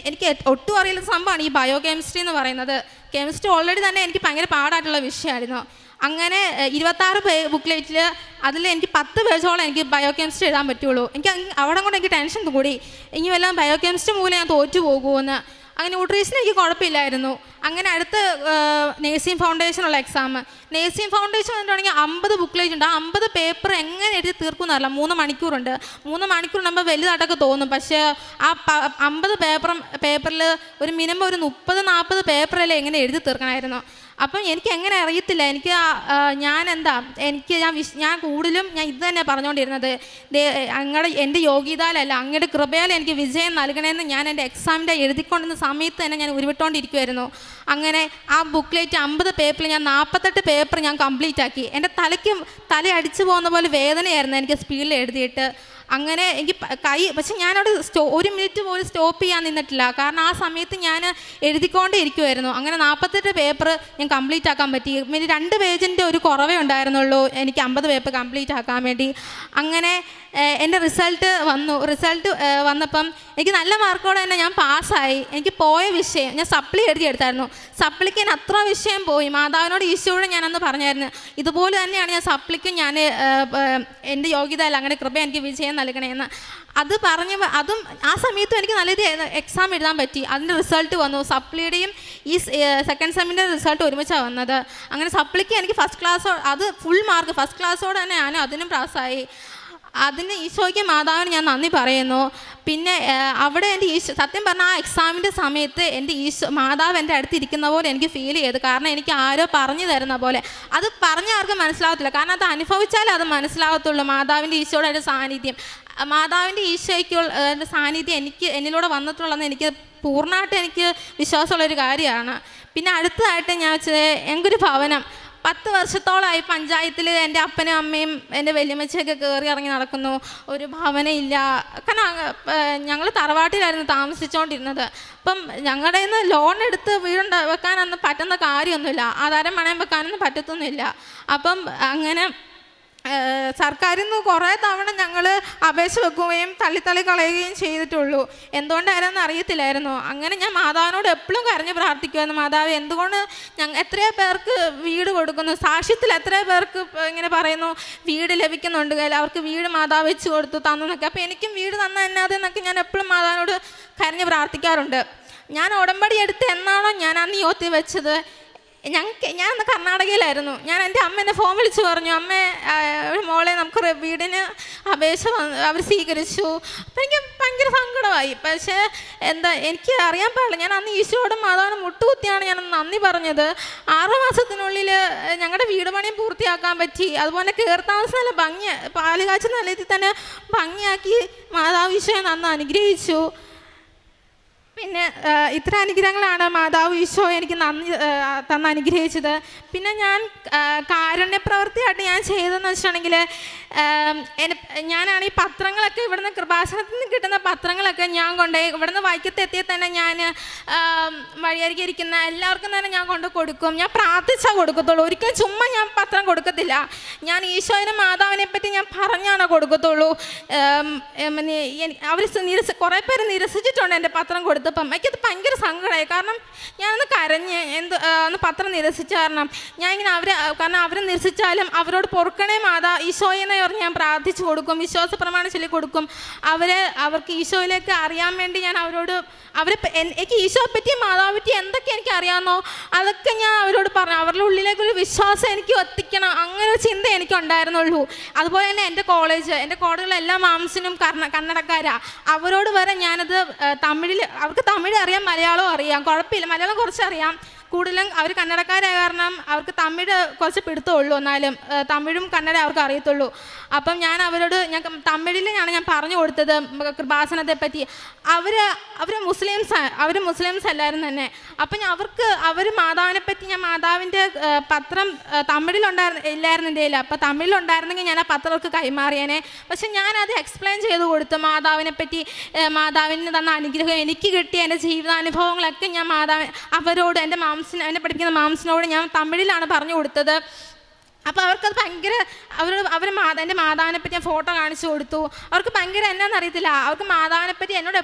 എനിക്ക് ഒട്ടും അറിയുന്ന സംഭവമാണ് ഈ ബയോകെമിസ്ട്രി എന്ന് പറയുന്നത്. കെമിസ്ട്രി ഓൾറെഡി തന്നെ എനിക്ക് ഭയങ്കര പാടായിട്ടുള്ള വിഷയമായിരുന്നു. അങ്ങനെ 26 ബുക്ക്ലെറ്റിൽ അതിൽ എനിക്ക് 10 പേജോളം എനിക്ക് ബയോകെമിസ്ട്രി എഴുതാൻ പറ്റുള്ളൂ. അവിടെ കൊണ്ട് എനിക്ക് ടെൻഷൻ കൂടി, ഇനി വല്ലതും ബയോകെമിസ്ട്രി മൂലം ഞാൻ തോറ്റു പോകുമെന്ന്. അങ്ങനെ ന്യൂട്രീഷൻ എനിക്ക് കുഴപ്പമില്ലായിരുന്നു. അങ്ങനെ അടുത്ത നേഴ്സിംഗ് ഫൗണ്ടേഷനുള്ള എക്സാം. നേഴ്സിംഗ് ഫൗണ്ടേഷൻ എന്നിട്ടുണ്ടെങ്കിൽ 50 ബുക്ക്ലേറ്റ് ഉണ്ട്. ആ 50 പേപ്പർ എങ്ങനെ എഴുതി തീർക്കുമെന്ന് അറിയില്ല. 3 മണിക്കൂറുണ്ട്. 3 മണിക്കൂറുണ്ടാകുമ്പോൾ വലുതായിട്ടൊക്കെ തോന്നും. പക്ഷേ ആ 50 പേപ്പറിൽ ഒരു മിനിമം ഒരു 30-40 പേപ്പറല്ലേ എങ്ങനെ എഴുതി തീർക്കണമായിരുന്നു. അപ്പം എനിക്ക് എങ്ങനെ അറിയത്തില്ല. ഞാൻ കൂടുതലും ഇത് തന്നെ പറഞ്ഞുകൊണ്ടിരുന്നത്, എൻ്റെ യോഗ്യതയിലല്ല അങ്ങയുടെ കൃപയാൽ എനിക്ക് വിജയം നൽകണമെന്ന് ഞാൻ എൻ്റെ എക്സാമിൻ്റെ എഴുതിക്കൊണ്ടിരുന്ന സമയത്ത് തന്നെ ഞാൻ ഉരുവിട്ടുകൊണ്ടിരിക്കുമായിരുന്നു. അങ്ങനെ ആ ബുക്ക്ലെറ്റ് 50 പേപ്പറിൽ ഞാൻ 48 പേപ്പർ ഞാൻ കംപ്ലീറ്റ് ആക്കി. എൻ്റെ തല അടിച്ചു പോകുന്ന പോലെ വേദനയായിരുന്നു എനിക്ക് സ്പീഡിൽ എഴുതിയിട്ട്. അങ്ങനെ എനിക്ക് പക്ഷെ ഞാനവിടെ 1 മിനിറ്റ് പോലും സ്റ്റോപ്പ് ചെയ്യാൻ നിന്നിട്ടില്ല. കാരണം ആ സമയത്ത് ഞാൻ എഴുതിക്കൊണ്ടേ ഇരിക്കുമായിരുന്നു. അങ്ങനെ 48 പേപ്പർ ഞാൻ കംപ്ലീറ്റ് ആക്കാൻ പറ്റി. പിന്നെ 2 പേജിൻ്റെ ഒരു കുറവേ ഉണ്ടായിരുന്നുള്ളൂ എനിക്ക് 50 പേപ്പർ കംപ്ലീറ്റ് ആക്കാൻ വേണ്ടി. അങ്ങനെ എൻ്റെ റിസൾട്ട് വന്നപ്പം എനിക്ക് നല്ല മാർക്കോടെ തന്നെ ഞാൻ പാസ്സായി. എനിക്ക് പോയ വിഷയം ഞാൻ സപ്ലി എഴുതിയെടുത്തായിരുന്നു. സപ്ലിക്ക് ഞാൻ അത്ര വിഷയം പോയി. മാതാവിനോട് ഈശോയോട് ഞാനന്ന് പറഞ്ഞായിരുന്നു, ഇതുപോലെ തന്നെയാണ് ഞാൻ സപ്ലിക്കും ഞാൻ എൻ്റെ യോഗ്യത അല്ല, അങ്ങനെ കൃപ എനിക്ക് വിജയം നൽകണമെന്ന്. അത് അതും ആ സമയത്തും എനിക്ക് നല്ല എക്സാം എഴുതാൻ പറ്റി. അതിൻ്റെ റിസൾട്ട് വന്നു. സപ്ലിയുടെയും ഈ സെക്കൻഡ് സെമ്മിൻ്റെ റിസൾട്ട് ഒരുമിച്ചാണ് വന്നത്. അങ്ങനെ സപ്ലിക്ക് എനിക്ക് ഫസ്റ്റ് ക്ലാസ്, അത് ഫുൾ മാർക്ക് ഫസ്റ്റ് ക്ലാസ്സോടെ തന്നെ ഞാൻ അതിനും പാസ്സായി. അതിന് ഈശോയ്ക്ക് മാതാവിന് ഞാൻ നന്ദി പറയുന്നു. പിന്നെ അവിടെ എൻ്റെ സത്യം പറഞ്ഞാൽ ആ എക്സാമിൻ്റെ സമയത്ത് എൻ്റെ മാതാവ് എൻ്റെ അടുത്തിരിക്കുന്ന പോലെ എനിക്ക് ഫീൽ ചെയ്തു. കാരണം എനിക്ക് ആരോ പറഞ്ഞു തരുന്ന പോലെ. അത് പറഞ്ഞ ആർക്കും മനസ്സിലാകത്തില്ല, കാരണം അത് അനുഭവിച്ചാലേ അത് മനസ്സിലാകത്തുള്ളൂ. മാതാവിൻ്റെ ഈശോയുടെ ഒരു സാന്നിധ്യം, മാതാവിൻ്റെ ഈശോയ്ക്കുള്ള സാന്നിധ്യം എന്നിലൂടെ വന്നിട്ടുള്ളതെന്ന് എനിക്ക് പൂർണ്ണമായിട്ട് എനിക്ക് വിശ്വാസമുള്ളൊരു കാര്യമാണ്. പിന്നെ അടുത്തതായിട്ട് ഞാൻ വെച്ചത് എനിക്കൊരു ഭവനം. 10 വർഷത്തോളമായി പഞ്ചായത്തിൽ എൻ്റെ അപ്പനും അമ്മയും എൻ്റെ വല്യമ്മച്ചയൊക്കെ കയറി ഇറങ്ങി നടക്കുന്നു. ഒരു ഭവനം ഇല്ല. കാരണം ഞങ്ങൾ തറവാട്ടിലായിരുന്നു താമസിച്ചുകൊണ്ടിരുന്നത്. അപ്പം ഞങ്ങളുടെ നിന്ന് ലോൺ എടുത്ത് വീട് വെക്കാനൊന്നും പറ്റുന്ന കാര്യമൊന്നുമില്ല. ആധാരം പണയം വെക്കാനൊന്നും പറ്റത്തൊന്നുമില്ല. അപ്പം അങ്ങനെ സർക്കാരിൽ നിന്ന് കുറേ തവണ ഞങ്ങൾ അപേക്ഷ വെക്കുകയും തള്ളി കളയുകയും ചെയ്തിട്ടുള്ളൂ. എന്തുകൊണ്ടായിരുന്നു അറിയത്തില്ലായിരുന്നു. അങ്ങനെ ഞാൻ മാതാവിനോട് എപ്പോഴും കരഞ്ഞ് പ്രാർത്ഥിക്കുമായിരുന്നു, മാതാവ് എന്തുകൊണ്ട് എത്രയോ പേർക്ക് വീട് കൊടുക്കുന്നു, സാക്ഷ്യത്തിൽ എത്രയോ പേർക്ക് ഇങ്ങനെ പറയുന്നു വീട് ലഭിക്കുന്നുണ്ട്, അവർക്ക് വീട് മാതാവ് വെച്ച് കൊടുത്തു തന്നൊക്കെ. അപ്പോൾ എനിക്കും വീട് തന്ന എന്നാതെന്നൊക്കെ ഞാൻ എപ്പോഴും മാതാവിനോട് കരഞ്ഞ് പ്രാർത്ഥിക്കാറുണ്ട്. ഞാൻ ഉടമ്പടി എടുത്ത് എന്നാണോ ഞാൻ അന്ന് യോത്തി വെച്ചത്, ഞാൻ അന്ന് കർണാടകയിലായിരുന്നു. ഞാൻ എൻ്റെ അമ്മേനെ ഫോൺ വിളിച്ച് പറഞ്ഞു, അമ്മേ മോളെ നമുക്ക് വീടിന് അപേക്ഷ അവർ സ്വീകരിച്ചു. അപ്പം എനിക്ക് ഭയങ്കര സങ്കടമായി. പക്ഷേ എനിക്ക് അറിയാൻ പാടില്ല, ഞാൻ അന്ന് ഈശോയോടും മാതാവിനും മുട്ടുകുത്തിയാണ് ഞാൻ നന്ദി പറഞ്ഞത്. 6 മാസത്തിനുള്ളിൽ ഞങ്ങളുടെ വീട് പണിയും പൂർത്തിയാക്കാൻ പറ്റി. അതുപോലെ കയർത്താമസം നല്ല പാലുകാച്ച നിലയത്തിൽ തന്നെ ഭംഗിയാക്കി മാതാവ് ഈശോയെ നന്ന് അനുഗ്രഹിച്ചു. പിന്നെ ഇത്ര അനുഗ്രഹങ്ങളാണ് മാതാവ് ഈശോ എനിക്ക് തന്ന് അനുഗ്രഹിച്ചത്. പിന്നെ ഞാൻ കാരുണ്യപ്രവൃത്തിയായിട്ട് ഞാൻ ചെയ്തതെന്ന് വെച്ചിട്ടുണ്ടെങ്കിൽ, ഞാനാണ് ഈ പത്രങ്ങളൊക്കെ ഇവിടുന്ന് കൃപാസനത്തിൽ നിന്ന് കിട്ടുന്ന പത്രങ്ങളൊക്കെ ഞാൻ കൊണ്ടുപോയി ഇവിടുന്ന് വൈക്കത്തെത്തിയാൽ തന്നെ ഞാൻ വഴിയരികെ ഇരിക്കുന്ന എല്ലാവർക്കും തന്നെ ഞാൻ കൊണ്ട് കൊടുക്കും. ഞാൻ പ്രാർത്ഥിച്ചാൽ കൊടുക്കത്തുള്ളൂ, ഒരിക്കലും ചുമ്മാ ഞാൻ പത്രം കൊടുക്കത്തില്ല. ഞാൻ ഈശോയുടെ മാതാവിനെ പറ്റി ഞാൻ പറഞ്ഞാണ് കൊടുക്കത്തുള്ളൂ. അവർ കുറേ പേര് നിരസിച്ചിട്ടുണ്ട് എൻ്റെ പത്രം കൊടുത്തപ്പം. എനിക്കത് ഭയങ്കര സങ്കടമായി. കാരണം ഞാനൊന്ന് കരഞ്ഞ് ഒന്ന് പത്രം നിരസിച്ച കാരണം കാരണം അവർ നിരസിച്ചാലും അവരോട് പൊറുക്കണേ ഈശോയെന്നെ പറഞ്ഞ് ഞാൻ പ്രാർത്ഥിച്ചു കൊടുക്കും, വിശ്വാസ പ്രമാണം ചൊല്ലി കൊടുക്കും. അവർക്ക് ഈശോയിലേക്ക് അറിയാൻ വേണ്ടി ഞാൻ എനിക്ക് ഈശോയെ പറ്റി മാതാവിനെ പറ്റി എന്തൊക്കെ എനിക്ക് അറിയാമെന്നോ അതൊക്കെ ഞാൻ അവരോട് പറഞ്ഞു. അവരുടെ ഉള്ളിലേക്കൊരു വിശ്വാസം എനിക്ക് എത്തിക്കണം, അങ്ങനെ ഒരു ചിന്ത എനിക്കുണ്ടായിരുന്നുള്ളൂ. അതുപോലെ തന്നെ എൻ്റെ കോളേജിലെ എല്ലാ മാംസിനും കന്നഡക്കാരാ. അവരോട് വരെ ഞാനത് അവർക്ക് തമിഴ് അറിയാം, മലയാളവും അറിയാം, കുഴപ്പമില്ല. മലയാളം കുറച്ചറിയാം, കൂടുതലും അവർ കന്നഡക്കാരായ കാരണം അവർക്ക് തമിഴ് കുറച്ച് പിടുത്തമുള്ളൂ. എന്നാലും തമിഴും കന്നഡ അവർക്ക് അറിയത്തുള്ളൂ. അപ്പം ഞാൻ അവരോട് തമിഴിലാണ് ഞാൻ പറഞ്ഞു കൊടുത്തത് കൃപാസനത്തെ പറ്റി. അവർ മുസ്ലിംസ് അല്ലായിരുന്നു തന്നെ. അപ്പം അവർ മാതാവിനെ പറ്റി ഞാൻ മാതാവിൻ്റെ പത്രം ഇല്ലായിരുന്നു എൻ്റെ കയ്യിൽ. അപ്പം തമിഴിലുണ്ടായിരുന്നെങ്കിൽ ഞാൻ ആ പത്രം അവർക്ക് കൈമാറിയേനെ. പക്ഷെ ഞാനത് എക്സ്പ്ലെയിൻ ചെയ്ത് കൊടുത്തു മാതാവിനെ പറ്റി, മാതാവിന് തന്ന അനുഗ്രഹം, എനിക്ക് കിട്ടിയ എൻ്റെ ജീവിതാനുഭവങ്ങളൊക്കെ ഞാൻ അവരോട് എന്നെ പഠിപ്പിക്കുന്ന മാംസിനോട് ഞാൻ തമിഴിലാണ് പറഞ്ഞു കൊടുത്തത്. അപ്പോൾ അവർക്കത് ഭയങ്കര എൻ്റെ മാതാവിനെ പറ്റി ഞാൻ ഫോട്ടോ കാണിച്ചു കൊടുത്തു. അവർക്ക് ഭയങ്കര എന്നാന്ന് അറിയത്തില്ല, അവർക്ക് മാതാവിനെ പറ്റി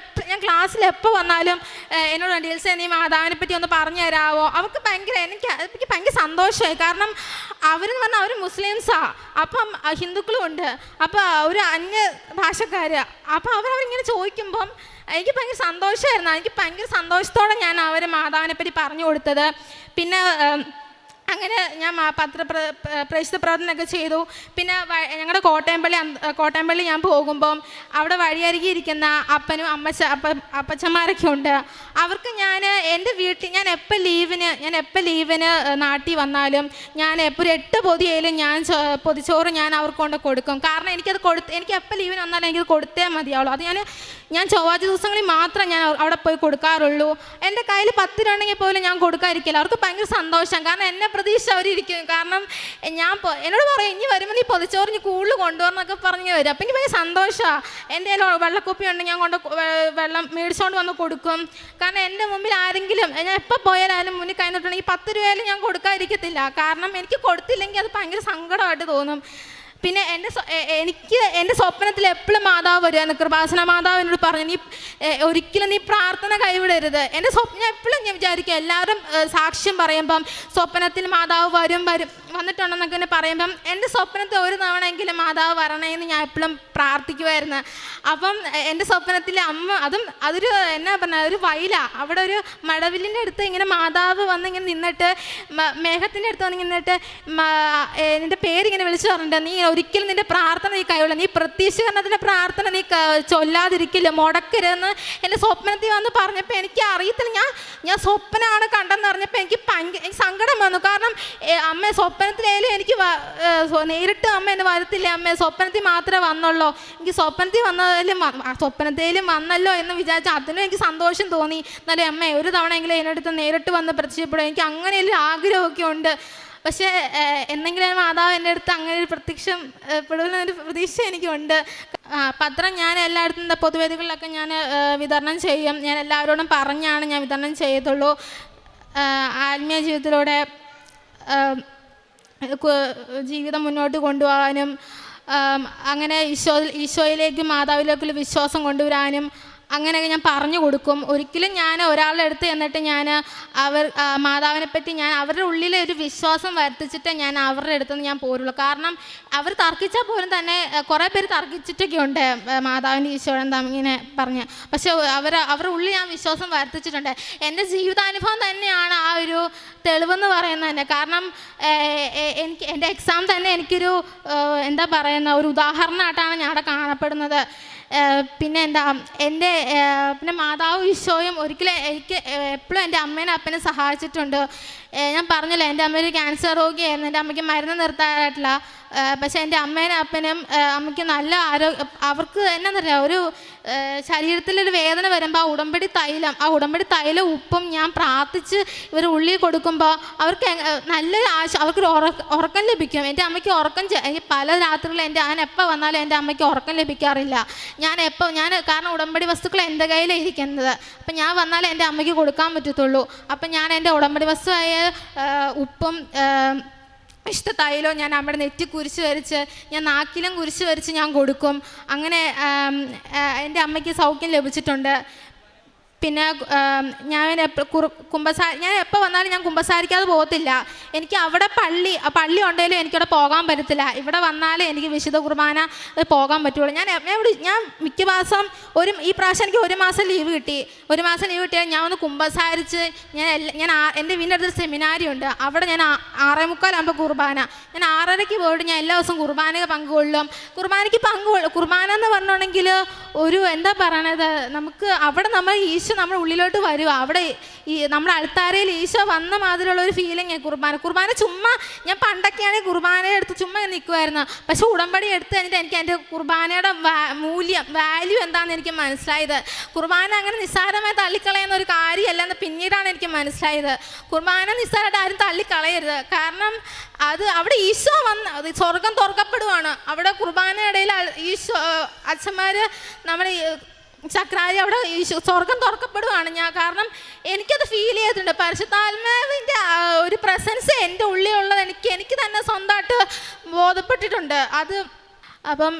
ഞാൻ ക്ലാസ്സിൽ എപ്പോൾ വന്നാലും എന്നോട് ഡീൽസ് നീ മാതാവിനെ പറ്റി ഒന്ന് പറഞ്ഞു തരാമോ. അവർക്ക് എനിക്ക് ഭയങ്കര സന്തോഷമായി. കാരണം അവരെന്ന് പറഞ്ഞാൽ അവർ മുസ്ലിംസാണ്, അപ്പം ഹിന്ദുക്കളും ഉണ്ട്, അപ്പോൾ ഒരു അന്യ ഭാഷക്കാരാണ്. അപ്പോൾ അവരിങ്ങനെ ചോദിക്കുമ്പം എനിക്ക് ഭയങ്കര സന്തോഷമായിരുന്നു. എനിക്ക് ഭയങ്കര സന്തോഷത്തോടെ ഞാൻ മാതാവിനെ പറ്റി പറഞ്ഞു കൊടുത്തത്. പിന്നെ അങ്ങനെ ഞാൻ പ്രേക്ഷിത പ്രവർത്തനമൊക്കെ ചെയ്തു. പിന്നെ ഞങ്ങളുടെ കോട്ടയംപള്ളി ഞാൻ പോകുമ്പം അവിടെ വഴിയരികെ ഇരിക്കുന്ന അപ്പച്ചന്മാരൊക്കെ ഉണ്ട്. അവർക്ക് എൻ്റെ വീട്ടിൽ ഞാൻ എപ്പോൾ ലീവിന് നാട്ടിൽ വന്നാലും ഞാൻ എപ്പോൾ ഒരു 8 പൊതിയായാലും ഞാൻ പൊതിച്ചോറ് ഞാൻ അവർക്ക് കൊണ്ട് കൊടുക്കും. കാരണം എനിക്ക് എപ്പോൾ ലീവിന് വന്നാലും എനിക്കത് കൊടുത്തേ മതിയാവുള്ളൂ. അത് ഞാൻ ഞാൻ ചൊവ്വാഴ്ച ദിവസങ്ങളിൽ മാത്രം ഞാൻ അവിടെ പോയി കൊടുക്കാറുള്ളൂ. എൻ്റെ കയ്യിൽ 10 രൂപ ഉണ്ടെങ്കിൽ പോലും ഞാൻ കൊടുക്കാതിരിക്കില്ല. അവർക്ക് ഭയങ്കര സന്തോഷം. കാരണം എന്നെ പ്രതീക്ഷ അവരിയ്ക്കും. കാരണം ഞാൻ എന്നോട് പറയും, ഇനി വരുമ്പോൾ നീ പൊതിച്ചോറ് നീ കൂടുതൽ കൊണ്ടുവരണമൊക്കെ പറഞ്ഞ് വരും. അപ്പം എനിക്ക് ഭയങ്കര സന്തോഷമാണ്. എൻ്റെ വെള്ളക്കുപ്പി ഉണ്ട്, ഞാൻ വെള്ളം മേടിച്ചുകൊണ്ട് വന്ന് കൊടുക്കും. കാരണം എൻ്റെ മുമ്പിൽ ആരെങ്കിലും ഞാൻ എപ്പോൾ പോയാലും മുന്നിൽ കഴിഞ്ഞിട്ടുണ്ടെങ്കിൽ 10 രൂപയിലും ഞാൻ കൊടുക്കാതിരിക്കത്തില്ല. കാരണം എനിക്ക് കൊടുത്തില്ലെങ്കിൽ അത് ഭയങ്കര സങ്കടമായിട്ട് തോന്നും. പിന്നെ എൻ്റെ സ്വപ്നത്തിൽ എപ്പോഴും മാതാവ് വരുമായിരുന്നു. കൃപാസന മാതാവ് എന്നോട് പറഞ്ഞു, നീ ഒരിക്കലും നീ പ്രാർത്ഥന കൈവിടരുത്. എൻ്റെ സ്വപ്നം എപ്പോഴും ഞാൻ വിചാരിക്കും, എല്ലാവരും സാക്ഷ്യം പറയുമ്പം സ്വപ്നത്തിൽ മാതാവ് വന്നിട്ടുണ്ടെന്നൊക്കെ എന്നെ പറയുമ്പം എൻ്റെ സ്വപ്നത്തിൽ ഒരു തവണയെങ്കിലും മാതാവ് വരണേന്ന് ഞാൻ എപ്പോഴും പ്രാർത്ഥിക്കുമായിരുന്നു. അപ്പം എൻ്റെ സ്വപ്നത്തിൽ അതൊരു എന്നാ പറഞ്ഞാൽ ഒരു വയലാണ്. അവിടെ ഒരു മടവിലിൻ്റെ അടുത്ത് ഇങ്ങനെ മാതാവ് വന്നിങ്ങനെ നിന്നിട്ട്, മേഘത്തിൻ്റെ അടുത്ത് വന്ന് നിന്നിട്ട് നിൻ്റെ പേരിങ്ങനെ വിളിച്ചു പറഞ്ഞിട്ട്, നീ ഒരിക്കലും നിൻ്റെ പ്രാർത്ഥന നീ കൈവിട, നീ പ്രത്യക്ഷീകരണത്തിൻ്റെ പ്രാർത്ഥന നീ ചൊല്ലാതിരിക്കില്ല, മുടക്കരുതെന്ന് എൻ്റെ സ്വപ്നത്തിൽ വന്ന് പറഞ്ഞപ്പോൾ എനിക്ക് അറിയത്തില്ല. ഞാൻ സ്വപ്നമാണ് കണ്ടെന്ന് പറഞ്ഞപ്പോൾ എനിക്ക് സങ്കടം വന്നു. കാരണം അമ്മ സ്വപ്നത്തിലായാലും എനിക്ക് നേരിട്ട് അമ്മ എന്നെ വരത്തില്ല, അമ്മ സ്വപ്നത്തിൽ മാത്രമേ വന്നുള്ളൂ. എനിക്ക് സ്വപ്നത്തിലും വന്നല്ലോ എന്ന് വിചാരിച്ചാൽ അതിനും എനിക്ക് സന്തോഷം തോന്നി. എന്നാലും അമ്മ ഒരു തവണയെങ്കിലും എന്നടുത്ത് നേരിട്ട് വന്ന് പ്രത്യക്ഷപ്പെടും, എനിക്ക് അങ്ങനെ ഒരു ആഗ്രഹമൊക്കെ ഉണ്ട്. പക്ഷേ എന്തെങ്കിലും മാതാവ് എൻ്റെ അടുത്ത് അങ്ങനെ ഒരു പ്രത്യക്ഷപ്പെടുന്നൊരു പ്രതീക്ഷ എനിക്കുണ്ട്. പത്രം ഞാൻ എല്ലായിടത്തും പൊതുവേദികളിലൊക്കെ ഞാൻ വിതരണം ചെയ്യും. ഞാൻ എല്ലാവരോടും പറഞ്ഞാണ് ഞാൻ വിതരണം ചെയ്യത്തുള്ളൂ. ആത്മീയ ജീവിതത്തിലൂടെ ജീവിതം മുന്നോട്ട് കൊണ്ടുപോകാനും അങ്ങനെ ഈശോയിലേക്കും മാതാവിലേക്കുള്ള വിശ്വാസം കൊണ്ടുവരാനും അങ്ങനെയൊക്കെ ഞാൻ പറഞ്ഞു കൊടുക്കും. ഒരിക്കലും ഞാൻ ഒരാളുടെ അടുത്ത് എന്നിട്ട് ഞാൻ മാതാവിനെ പറ്റി ഞാൻ അവരുടെ ഉള്ളിലെ ഒരു വിശ്വാസം വരുത്തിച്ചിട്ട് ഞാൻ അവരുടെ അടുത്തുനിന്ന് ഞാൻ പോരുള്ളൂ. കാരണം അവർ തർക്കിച്ചാൽ പോലും തന്നെ കുറേ പേര് തർക്കിച്ചിട്ടൊക്കെ ഉണ്ട് മാതാവിൻ്റെ ഈശോയുടെ എന്താ ഇങ്ങനെ പറഞ്ഞ്. പക്ഷെ അവരുടെ ഉള്ളിൽ ഞാൻ വിശ്വാസം വരുത്തിച്ചിട്ടുണ്ട്. എൻ്റെ ജീവിതാനുഭവം തന്നെയാണ് ആ ഒരു തെളിവെന്ന് പറയുന്നത് തന്നെ. കാരണം എൻ്റെ എക്സാം തന്നെ എനിക്കൊരു എന്താ പറയുന്ന ഒരു ഉദാഹരണമായിട്ടാണ് ഞാൻ അവിടെ കാണപ്പെടുന്നത്. പിന്നെ പിന്നെ മാതാവ് ഈശോയും ഒരിക്കലും എനിക്ക് എപ്പോഴും എൻ്റെ അമ്മേനെ അപ്പനെ സഹായിച്ചിട്ടുണ്ട്. ഞാൻ പറഞ്ഞല്ലോ, എൻ്റെ അമ്മ ഒരു ക്യാൻസർ രോഗിയായിരുന്നു. എൻ്റെ അമ്മയ്ക്ക് മരുന്ന് നിർത്താനായിട്ടില്ല. പക്ഷേ എൻ്റെ അമ്മേനും അപ്പനും അമ്മയ്ക്ക് നല്ല അവർക്ക് എന്നാ ഒരു ശരീരത്തിലൊരു വേദന വരുമ്പോൾ ആ ഉടമ്പടി തൈലം ഉപ്പും ഞാൻ പ്രാർത്ഥിച്ച് ഇവർ ഉള്ളിൽ കൊടുക്കുമ്പോൾ അവർക്ക് നല്ലൊരു അവർക്കൊരു ഉറക്കം ലഭിക്കും. എൻ്റെ അമ്മയ്ക്ക് എനിക്ക് പല രാത്രികളിൽ ഞാൻ എപ്പോൾ വന്നാലും എൻ്റെ അമ്മയ്ക്ക് ഉറക്കം ലഭിക്കാറില്ല. കാരണം ഉടമ്പടി വസ്തുക്കൾ എൻ്റെ കയ്യിലാണ് ഇരിക്കുന്നത്. അപ്പം ഞാൻ വന്നാലേ എൻ്റെ അമ്മയ്ക്ക് കൊടുക്കാൻ പറ്റത്തുള്ളൂ. അപ്പം ഞാൻ എൻ്റെ ഉടമ്പടി വസ്തുവായ ഉപ്പും ഇഷ്ട തൈലോ ഞാൻ നമ്മുടെ നെറ്റി കുരിശ് വരച്ച് ഞാൻ നാക്കിലും കുരിശ് വരച്ച് ഞാൻ കൊടുക്കും. അങ്ങനെ എൻ്റെ അമ്മയ്ക്ക് സൗഖ്യം ലഭിച്ചിട്ടുണ്ട്. പിന്നെ ഞാൻ എപ്പോൾ വന്നാലും ഞാൻ കുമ്പസാരിക്കാതെ പോകത്തില്ല. എനിക്ക് അവിടെ പള്ളി ഉണ്ടെങ്കിലും എനിക്കവിടെ പോകാൻ പറ്റത്തില്ല. ഇവിടെ വന്നാലേ എനിക്ക് വിശുദ്ധ കുർബാന പോകാൻ പറ്റുള്ളൂ. ഞാൻ മിക്ക മാസം ഈ പ്രാവശ്യം എനിക്ക് 1 മാസം ലീവ് കിട്ടി. 1 മാസം ലീവ് കിട്ടിയാൽ ഞാൻ ഒന്ന് കുമ്പസാരിച്ച് ഞാൻ എൻ്റെ വീടിൻ്റെ അടുത്തൊരു സെമിനാരി ഉണ്ട്. അവിടെ ഞാൻ 6:45 കുർബാന. ഞാൻ 6:30 പോയിട്ട് ഞാൻ എല്ലാ ദിവസവും കുർബാന പങ്കുകൊള്ളും. കുർബാന എന്ന് പറഞ്ഞിട്ടുണ്ടെങ്കിൽ ഒരു എന്താ പറയണത്, നമുക്ക് അവിടെ നമ്മുടെ ഉള്ളിലോട്ട് വരുക. അവിടെ നമ്മുടെ അൾത്താരയിൽ ഈശോ വന്ന മാതിരിയുള്ള ഒരു ഫീലിംഗ് കുർബാന ചുമ്മാ ഞാൻ പണ്ടൊക്കെയാണെങ്കിൽ കുർബാന എടുത്ത് ചുമ്മാ നിൽക്കുമായിരുന്നു. പക്ഷെ ഉടമ്പടി എടുത്ത് കഴിഞ്ഞിട്ട് എനിക്ക് എൻ്റെ കുർബാനയുടെ വാല്യൂ എന്താണെന്ന് എനിക്ക് മനസ്സിലായത്. കുർബാന അങ്ങനെ നിസ്സാരമായി തള്ളിക്കളയുന്ന ഒരു കാര്യമല്ലെന്ന് പിന്നീടാണ് എനിക്ക് മനസ്സിലായത്. കുർബാന നിസ്സാരമായിട്ട് ആരും തള്ളിക്കളയരുത്. കാരണം അവിടെ ഈശോ സ്വർഗം തുറക്കപ്പെടുവാണ്. അവിടെ കുർബാനയിടയിൽ ഈശോ അച്ഛന്മാർ നമ്മുടെ ചക്രാരി അവിടെ സ്വർഗം തുറക്കപ്പെടുവാണ്. കാരണം എനിക്കത് ഫീൽ ചെയ്തിട്ടുണ്ട്. പരിശുദ്ധാത്മാവിൻ്റെ ഒരു പ്രസൻസ് എൻ്റെ ഉള്ളിലുള്ളത് എനിക്ക് തന്നെ സ്വന്തമായിട്ട് ബോധപ്പെട്ടിട്ടുണ്ട്. അപ്പം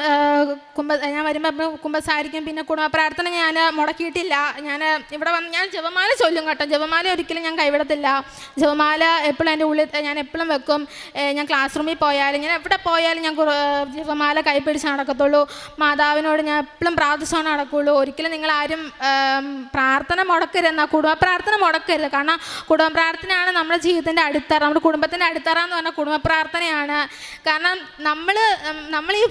ഞാൻ വരുമ്പോൾ കുമ്പസാരിക്കും. പിന്നെ കുടുംബ പ്രാർത്ഥന ഞാൻ മുടക്കിയിട്ടില്ല. ഞാൻ ഇവിടെ വന്ന് ഞാൻ ജപമാല ചൊല്ലും കേട്ടോ. ജപമാല ഒരിക്കലും ഞാൻ കൈവിടത്തില്ല. ജപമാല എപ്പോഴും എൻ്റെ ഉള്ളിൽ ഞാൻ എപ്പോഴും വെക്കും. ഞാൻ ക്ലാസ് റൂമിൽ പോയാലും ഞാൻ എവിടെ പോയാലും ഞാൻ ജപമാല കൈപിടിച്ച് നടക്കത്തുള്ളൂ. മാതാവിനോട് ഞാൻ എപ്പോഴും പ്രാർത്ഥിച്ചാണ് നടക്കുകയുള്ളൂ. ഒരിക്കലും നിങ്ങളാരും പ്രാർത്ഥന മുടക്കരുത്, കുടുംബ പ്രാർത്ഥന മുടക്കരുത്. കാരണം കുടുംബ പ്രാർത്ഥനയാണ് നമ്മുടെ ജീവിതത്തിൻ്റെ അടിത്തറ. നമ്മുടെ കുടുംബത്തിൻ്റെ അടിത്തറ എന്ന് പറഞ്ഞാൽ കുടുംബ പ്രാർത്ഥനയാണ്. കാരണം നമ്മൾ ഈ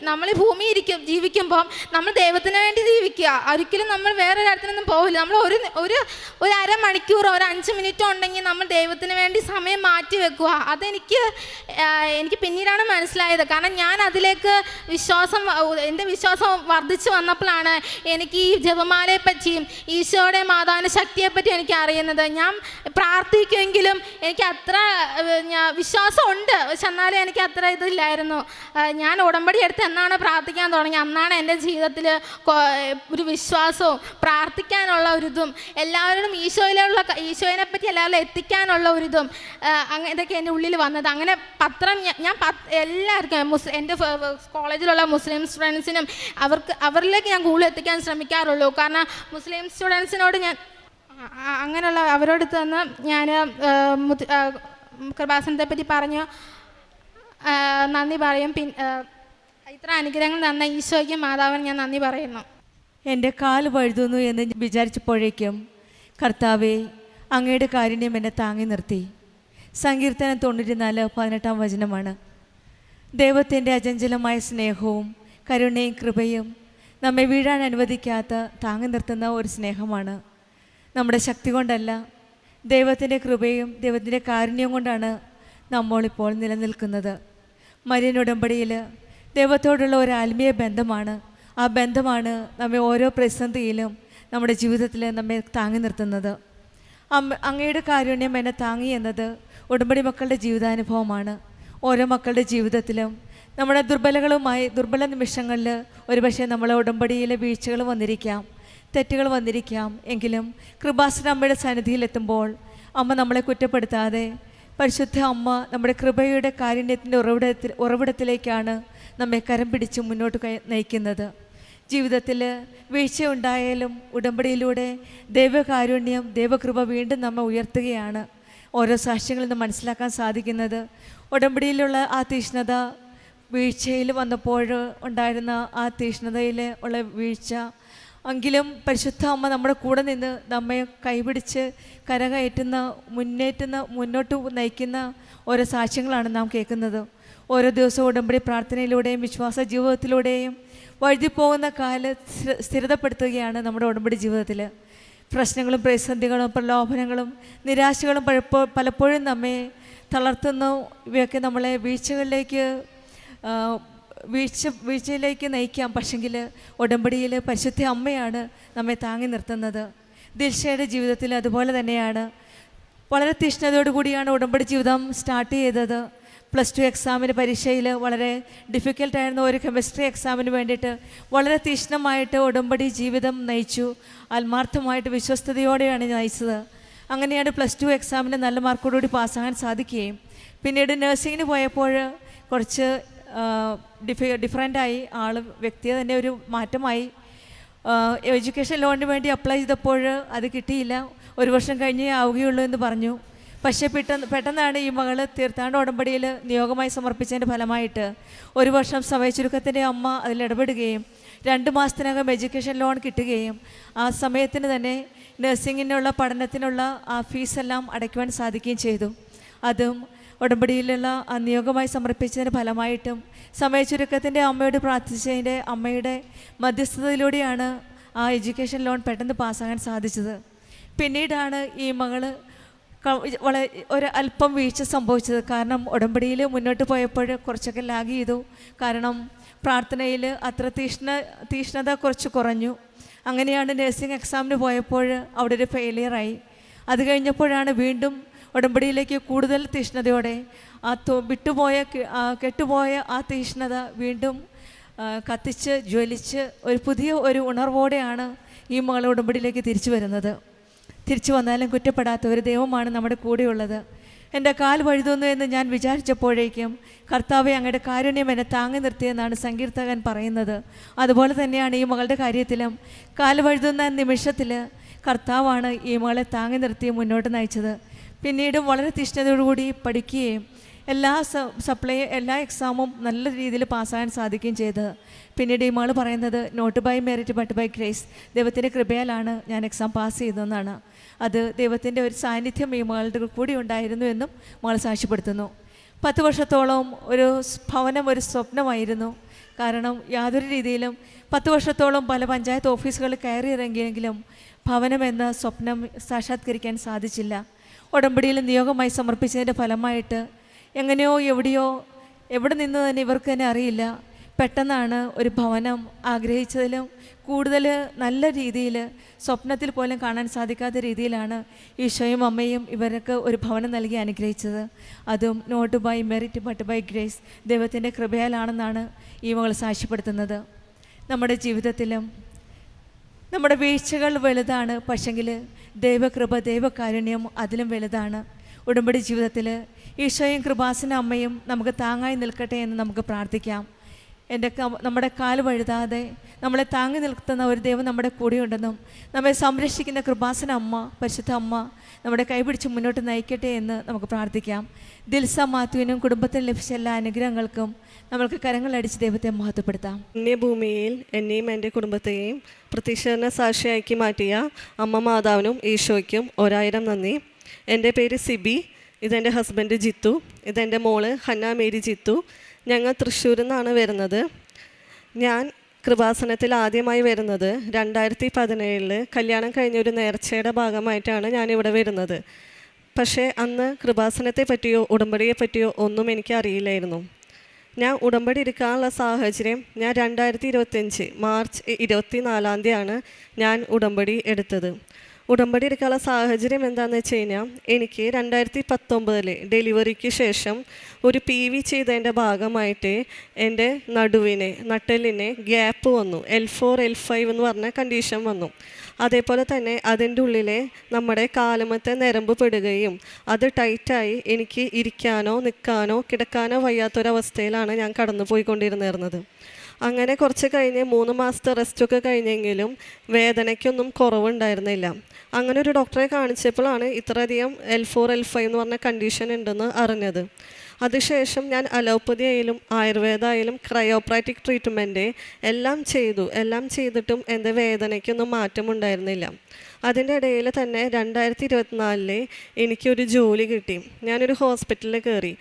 നമ്മൾ ഈ ഭൂമി ജീവിക്കുമ്പം നമ്മൾ ദൈവത്തിന് വേണ്ടി ജീവിക്കുക. ഒരിക്കലും നമ്മൾ വേറെ കാര്യത്തിനൊന്നും പോകില്ല. നമ്മൾ ഒരു അരമണിക്കൂറോ ഒരു 5 മിനിറ്റോ ഉണ്ടെങ്കിൽ നമ്മൾ ദൈവത്തിന് വേണ്ടി സമയം മാറ്റി വെക്കുക. എനിക്ക് പിന്നീടാണ് മനസ്സിലായത്. കാരണം ഞാൻ അതിലേക്ക് എൻ്റെ വിശ്വാസം വർദ്ധിച്ചു വന്നപ്പോഴാണ് എനിക്ക് ഈ ജപമാലയെ പറ്റിയും ഈശോയുടെ മാതാവിൻ്റെ ശക്തിയെപ്പറ്റി എനിക്ക് അറിയുന്നത്. ഞാൻ പ്രാർത്ഥിക്കുമെങ്കിലും എനിക്ക് അത്ര വിശ്വാസം ഉണ്ട്, പക്ഷെ എന്നാലും എനിക്ക് അത്ര ഇതില്ലായിരുന്നു. ഞാൻ ഉടമ്പടി എടുത്ത് എന്നാണ് പ്രാർത്ഥിക്കാൻ തുടങ്ങി, അന്നാണ് എൻ്റെ ജീവിതത്തിൽ ഒരു വിശ്വാസവും പ്രാർത്ഥിക്കാനുള്ള ഒരിതും എല്ലാവരോടും ഈശോയെ പറ്റി എല്ലാവരും എത്തിക്കാനുള്ള ഒരിതും ഇതൊക്കെ എൻ്റെ ഉള്ളിൽ വന്നത്. അങ്ങനെ പത്രം ഞാൻ എല്ലാവർക്കും എൻ്റെ കോളേജിലുള്ള മുസ്ലിം സ്റ്റുഡൻസിനും അവരിലേക്ക് ഞാൻ കൂടുതൽ എത്തിക്കാൻ ശ്രമിക്കാറുള്ളൂ. കാരണം മുസ്ലിം സ്റ്റുഡൻസിനോട് ഞാൻ അങ്ങനെയുള്ള അവരോട് തന്ന് ഞാൻ കൃപാസനത്തെ പറ്റി പറഞ്ഞു നന്ദി പറയും. ഇത്ര അനുഗ്രഹങ്ങൾ തന്ന ഈശോയ്ക്കും മാതാവിനും ഞാൻ നന്ദി പറയുന്നു. എൻ്റെ കാൽ വഴുതുന്നു എന്ന് വിചാരിച്ചപ്പോഴേക്കും കർത്താവേ, അങ്ങയുടെ കാരുണ്യം എന്നെ താങ്ങി നിർത്തി. സങ്കീർത്തനം 94:18 വചനമാണ്. ദൈവത്തിൻ്റെ അചഞ്ചലമായ സ്നേഹവും കരുണയും കൃപയും നമ്മെ വീഴാൻ അനുവദിക്കാത്ത താങ്ങി നിർത്തുന്ന ഒരു സ്നേഹമാണ്. നമ്മുടെ ശക്തി കൊണ്ടല്ല, ദൈവത്തിൻ്റെ കൃപയും ദൈവത്തിൻ്റെ കാരുണ്യം കൊണ്ടാണ് നമ്മളിപ്പോൾ നിലനിൽക്കുന്നത്. മരിയൻ ഉടമ്പടിയിൽ ദൈവത്തോടുള്ള ഒരു ആത്മീയ ബന്ധമാണ്. ആ ബന്ധമാണ് നമ്മെ ഓരോ പ്രതിസന്ധിയിലും നമ്മുടെ ജീവിതത്തിൽ നമ്മെ താങ്ങി നിർത്തുന്നത്. അങ്ങയുടെ കാരുണ്യം എന്നെ താങ്ങി എന്നത് ഉടമ്പടി മക്കളുടെ ജീവിതാനുഭവമാണ്. ഓരോ മക്കളുടെ ജീവിതത്തിലും നമ്മുടെ ദുർബല നിമിഷങ്ങളിൽ ഒരുപക്ഷെ നമ്മളെ ഉടമ്പടിയിലെ വീഴ്ചകൾ വന്നിരിക്കാം, തെറ്റുകൾ വന്നിരിക്കാം. എങ്കിലും കൃപാസന അമ്മയുടെ സന്നിധിയിലെത്തുമ്പോൾ അമ്മ നമ്മളെ കുറ്റപ്പെടുത്താതെ പരിശുദ്ധ അമ്മ നമ്മുടെ കൃപയുടെ കാരുണ്യത്തിൻ്റെ ഉറവിടത്തിലേക്കാണ് നമ്മെ കരം പിടിച്ച് മുന്നോട്ട് നയിക്കുന്നത്. ജീവിതത്തിൽ വീഴ്ചയുണ്ടായാലും ഉടമ്പടിയിലൂടെ ദൈവകാരുണ്യം ദൈവകൃപ വീണ്ടും നമ്മെ ഉയർത്തുകയാണ്. ഓരോ സാക്ഷ്യങ്ങളിൽ നിന്ന് മനസ്സിലാക്കാൻ സാധിക്കുന്നത് ഉടമ്പടിയിലുള്ള ആ തീഷ്ണത വീഴ്ചയിൽ വന്നപ്പോൾ ഉണ്ടായിരുന്ന ആ തീഷ്ണതയിൽ ഉള്ള വീഴ്ച എങ്കിലും പരിശുദ്ധ അമ്മ നമ്മുടെ കൂടെ നിന്ന് നമ്മെ കൈപിടിച്ച് മുന്നോട്ട് നയിക്കുന്ന ഓരോ സാക്ഷ്യങ്ങളാണ് നാം കേൾക്കുന്നത്. ഓരോ ദിവസവും ഉടമ്പടി പ്രാർത്ഥനയിലൂടെയും വിശ്വാസ ജീവിതത്തിലൂടെയും വഴുതിപ്പോകുന്ന സ്ഥിരതപ്പെടുത്തുകയാണ് നമ്മുടെ ഉടമ്പടി ജീവിതത്തിൽ. പ്രശ്നങ്ങളും പ്രതിസന്ധികളും പ്രലോഭനങ്ങളും നിരാശകളും പലപ്പോഴും നമ്മെ തളർത്തുന്നു. ഇവയൊക്കെ നമ്മളെ വീഴ്ചയിലേക്ക് നയിക്കാം. പക്ഷെങ്കിൽ ഉടമ്പടിയിൽ പരിശുദ്ധ അമ്മയാണ് നമ്മെ താങ്ങി നിർത്തുന്നത്. ദിൽഷയുടെ ജീവിതത്തിൽ അതുപോലെ തന്നെയാണ്. വളരെ തീഷ്ണതയോടു കൂടിയാണ് ഉടമ്പടി ജീവിതം സ്റ്റാർട്ട് ചെയ്തത്. +2 എക്സാമിന് പരീക്ഷയിൽ വളരെ ഡിഫിക്കൽട്ടായിരുന്ന ഒരു കെമിസ്ട്രി എക്സാമിന് വേണ്ടിയിട്ട് വളരെ തീഷ്ണമായിട്ട് ഉടമ്പടി ജീവിതം നയിച്ചു. ആത്മാർത്ഥമായിട്ട് വിശ്വസ്തയോടെയാണ് നയിച്ചത്. അങ്ങനെയാണ് +2 എക്സാമിന് നല്ല മാർക്കോടുകൂടി പാസ്സാകാൻ സാധിക്കുകയും പിന്നീട് നഴ്സിങ്ങിന് പോയപ്പോൾ കുറച്ച് ഡിഫറൻ്റായി വ്യക്തിയെ തന്നെ ഒരു മാറ്റമായി. എഡ്യൂക്കേഷൻ ലോണിന് വേണ്ടി അപ്ലൈ ചെയ്തപ്പോൾ അത് കിട്ടിയില്ല. 1 വർഷം കഴിഞ്ഞേ ആവുകയുള്ളൂ എന്ന് പറഞ്ഞു. പക്ഷേ പെട്ടെന്നാണ് ഈ മകൾ തീർത്ഥാടന ഉടമ്പടിയിൽ നിയോഗമായി സമർപ്പിച്ചതിൻ്റെ ഫലമായിട്ട് 1 വർഷം സമയ ചുരുക്കത്തിൻ്റെ അമ്മ അതിലിടപെടുകയും 2 മാസത്തിനകം എഡ്യൂക്കേഷൻ ലോൺ കിട്ടുകയും ആ സമയത്തിന് തന്നെ നഴ്സിങ്ങിനുള്ള പഠനത്തിനുള്ള ആ ഫീസെല്ലാം അടയ്ക്കുവാൻ സാധിക്കുകയും ചെയ്തു. അതും ഉടമ്പടിയിലുള്ള ആ നിയോഗമായി സമർപ്പിച്ചതിൻ്റെ ഫലമായിട്ടും സമയ ചുരുക്കത്തിൻ്റെ അമ്മയോട് പ്രാർത്ഥിച്ചതിൻ്റെ അമ്മയുടെ മധ്യസ്ഥതയിലൂടെയാണ് ആ എഡ്യൂക്കേഷൻ ലോൺ പെട്ടെന്ന് പാസ്സാകാൻ സാധിച്ചത്. പിന്നീടാണ് ഈ മകൾ വളരെ അല്പം വീഴ്ച സംഭവിച്ചത്. കാരണം ഉടമ്പടിയിൽ മുന്നോട്ട് പോയപ്പോൾ കുറച്ചൊക്കെ ലാഗ് ചെയ്തു. കാരണം പ്രാർത്ഥനയിൽ അത്ര തീഷ്ണത കുറച്ച് കുറഞ്ഞു. അങ്ങനെയാണ് നഴ്സിംഗ് എക്സാമിന് പോയപ്പോൾ അവിടെ ഒരു ഫെയിലിയറായി. അത് കഴിഞ്ഞപ്പോഴാണ് വീണ്ടും ഉടമ്പടിയിലേക്ക് കൂടുതൽ തീഷ്ണതയോടെ കെട്ടുപോയ ആ തീഷ്ണത വീണ്ടും കത്തിച്ച് ജ്വലിച്ച് പുതിയ ഒരു ഉണർവോടെയാണ് ഈ മകൾ ഉടമ്പടിയിലേക്ക് തിരിച്ചു വരുന്നത്. തിരിച്ചു വന്നാലും കുറ്റപ്പെടാത്ത ഒരു ദൈവമാണ് നമ്മുടെ കൂടെയുള്ളത്. എൻ്റെ കാൽ വഴുതുന്നു എന്ന് ഞാൻ വിചാരിച്ചപ്പോഴേക്കും കർത്താവെ അങ്ങയുടെ കാരുണ്യം എന്നെ താങ്ങി നിർത്തിയെന്നാണ് സങ്കീർത്തകൻ പറയുന്നത്. അതുപോലെ തന്നെയാണ് ഈ മകളുടെ കാര്യത്തിലും കാൽ വഴുതുന്ന നിമിഷത്തിൽ കർത്താവാണ് ഈ മകളെ താങ്ങി നിർത്തി മുന്നോട്ട് നയിച്ചത്. പിന്നീടും വളരെ തീഷ്ണതയോടുകൂടി പഠിക്കുകയും എല്ലാ എക്സാമും നല്ല രീതിയിൽ പാസ്സാകാൻ സാധിക്കുകയും ചെയ്തത്. പിന്നീട് ഈ മകൾ പറയുന്നത് not by merit but by grace, ദൈവത്തിൻ്റെ കൃപയാലാണ് ഞാൻ എക്സാം പാസ് ചെയ്തതെന്നാണ്. അത് ദൈവത്തിൻ്റെ ഒരു സാന്നിധ്യം ഈ മകളുടെ കൂടി ഉണ്ടായിരുന്നു എന്നും മകൾ സാക്ഷ്യപ്പെടുത്തുന്നു. 10 വർഷത്തോളം ഒരു ഭവനം ഒരു സ്വപ്നമായിരുന്നു. കാരണം യാതൊരു രീതിയിലും 10 വർഷത്തോളം പല പഞ്ചായത്ത് ഓഫീസുകളിൽ കയറി ഇറങ്ങിയെങ്കിലും ഭവനമെന്ന സ്വപ്നം സാക്ഷാത്കരിക്കാൻ സാധിച്ചില്ല. ഉടമ്പടിയിൽ നിയോഗമായി സമർപ്പിച്ചതിൻ്റെ ഫലമായിട്ട് എങ്ങനെയോ എവിടെ നിന്ന് തന്നെ ഇവർക്ക് തന്നെ അറിയില്ല, പെട്ടെന്നാണ് ഒരു ഭവനം ആഗ്രഹിച്ചതിലും കൂടുതൽ നല്ല രീതിയിൽ സ്വപ്നത്തിൽ പോലും കാണാൻ സാധിക്കാത്ത രീതിയിലാണ് ഈശോയും അമ്മയും ഇവർക്ക് ഒരു ഭവനം നൽകി അനുഗ്രഹിച്ചത്. അതും not by merit but by grace, ദൈവത്തിൻ്റെ കൃപയാലാണെന്നാണ് ഈ മകൾ സാക്ഷ്യപ്പെടുത്തുന്നത്. നമ്മുടെ ജീവിതത്തിലും നമ്മുടെ വീഴ്ചകൾ വലുതാണ്, പക്ഷെങ്കിൽ ദൈവകൃപ ദൈവകാരുണ്യം അതിലും വലുതാണ്. ഉടമ്പടി ജീവിതത്തിൽ ഈശോയും കൃപാസന അമ്മയും നമുക്ക് താങ്ങായി നിൽക്കട്ടെ എന്ന് നമുക്ക് പ്രാർത്ഥിക്കാം. നമ്മുടെ കാൽ വഴുതാതെ നമ്മളെ താങ്ങി നിൽക്കുന്ന ഒരു ദൈവം നമ്മുടെ കൂടെയുണ്ടെന്നും നമ്മെ സംരക്ഷിക്കുന്ന കൃപാസന അമ്മ, പരിശുദ്ധ അമ്മ നമ്മുടെ കൈപിടിച്ച് മുന്നോട്ട് നയിക്കട്ടെ എന്ന് നമുക്ക് പ്രാർത്ഥിക്കാം. ദിൽസ മാത്യുവിനും കുടുംബത്തിനും ലഭിച്ച എല്ലാ അനുഗ്രഹങ്ങൾക്കും നമ്മൾക്ക് കരങ്ങളടിച്ച് ദൈവത്തെ മഹത്വപ്പെടുത്താം. ഭൂമിയിൽ എന്നെയും എൻ്റെ കുടുംബത്തെയും പ്രത്യക്ഷീകരണ സാക്ഷിയാക്കി മാറ്റിയ അമ്മ മാതാവിനും ഈശോയ്ക്കും 1000 നന്ദി. എൻ്റെ പേര് സിബി, ഇതെൻ്റെ ഹസ്ബൻഡ് ജിത്തു, ഇതെൻ്റെ മോള് ഹന്ന മേരി ജിത്തു. ഞങ്ങൾ തൃശ്ശൂരിൽ നിന്നാണ് വരുന്നത്. ഞാൻ കൃപാസനത്തിൽ ആദ്യമായി വരുന്നത് 2017 കല്യാണം കഴിഞ്ഞൊരു നേർച്ചയുടെ ഭാഗമായിട്ടാണ് ഞാനിവിടെ വരുന്നത്. പക്ഷേ അന്ന് കൃപാസനത്തെ പറ്റിയോ ഉടമ്പടിയെ പറ്റിയോ ഒന്നും എനിക്ക് അറിയില്ലായിരുന്നു. ഞാൻ ഉടമ്പടി എടുക്കാനുള്ള സാഹചര്യം ഞാൻ 2025 മാർച്ച് 24 ഞാൻ ഉടമ്പടി എടുത്തത്. ഉടമ്പടി എടുക്കാനുള്ള സാഹചര്യം എന്താണെന്ന് വെച്ച് കഴിഞ്ഞാൽ, എനിക്ക് 2019 ഡെലിവറിക്ക് ശേഷം ഒരു PV ചെയ്തതിൻ്റെ ഭാഗമായിട്ട് എൻ്റെ നട്ടെല്ലിന് ഗ്യാപ്പ് വന്നു. L4 L5 എന്ന് പറഞ്ഞ കണ്ടീഷൻ വന്നു. അതേപോലെ തന്നെ അതിൻ്റെ ഉള്ളിലെ നമ്മുടെ കാലുമത്തെ ഞരമ്പ് പെടുകയും അത് ടൈറ്റായി എനിക്ക് ഇരിക്കാനോ നിൽക്കാനോ കിടക്കാനോ വയ്യാത്തൊരവസ്ഥയിലാണ് ഞാൻ കടന്നു പോയിക്കൊണ്ടിരുന്നിരുന്നത്. അങ്ങനെ കുറച്ച് കഴിഞ്ഞ് 3 മാസത്തെ റെസ്റ്റൊക്കെ കഴിഞ്ഞെങ്കിലും വേദനയ്ക്കൊന്നും കുറവുണ്ടായിരുന്നില്ല. അങ്ങനെ ഒരു ഡോക്ടറെ കാണിച്ചപ്പോഴാണ് ഇത്രയധികം L4 L5 എന്ന് പറഞ്ഞ കണ്ടീഷൻ ഉണ്ടെന്ന് അറിഞ്ഞത്. അതിനുശേഷം ഞാൻ അലോപ്പതി ആയാലും ആയുർവേദ ആയാലും ക്രയോപ്രാറ്റിക് ട്രീറ്റ്മെൻറ്റ് എല്ലാം ചെയ്തിട്ടും എൻ്റെ വേദനയ്ക്കൊന്നും മാറ്റമുണ്ടായിരുന്നില്ല. അതിൻ്റെ ഇടയിൽ തന്നെ 2024 എനിക്കൊരു ജോലി കിട്ടി. ഞാനൊരു ഹോസ്പിറ്റലിൽ കയറി.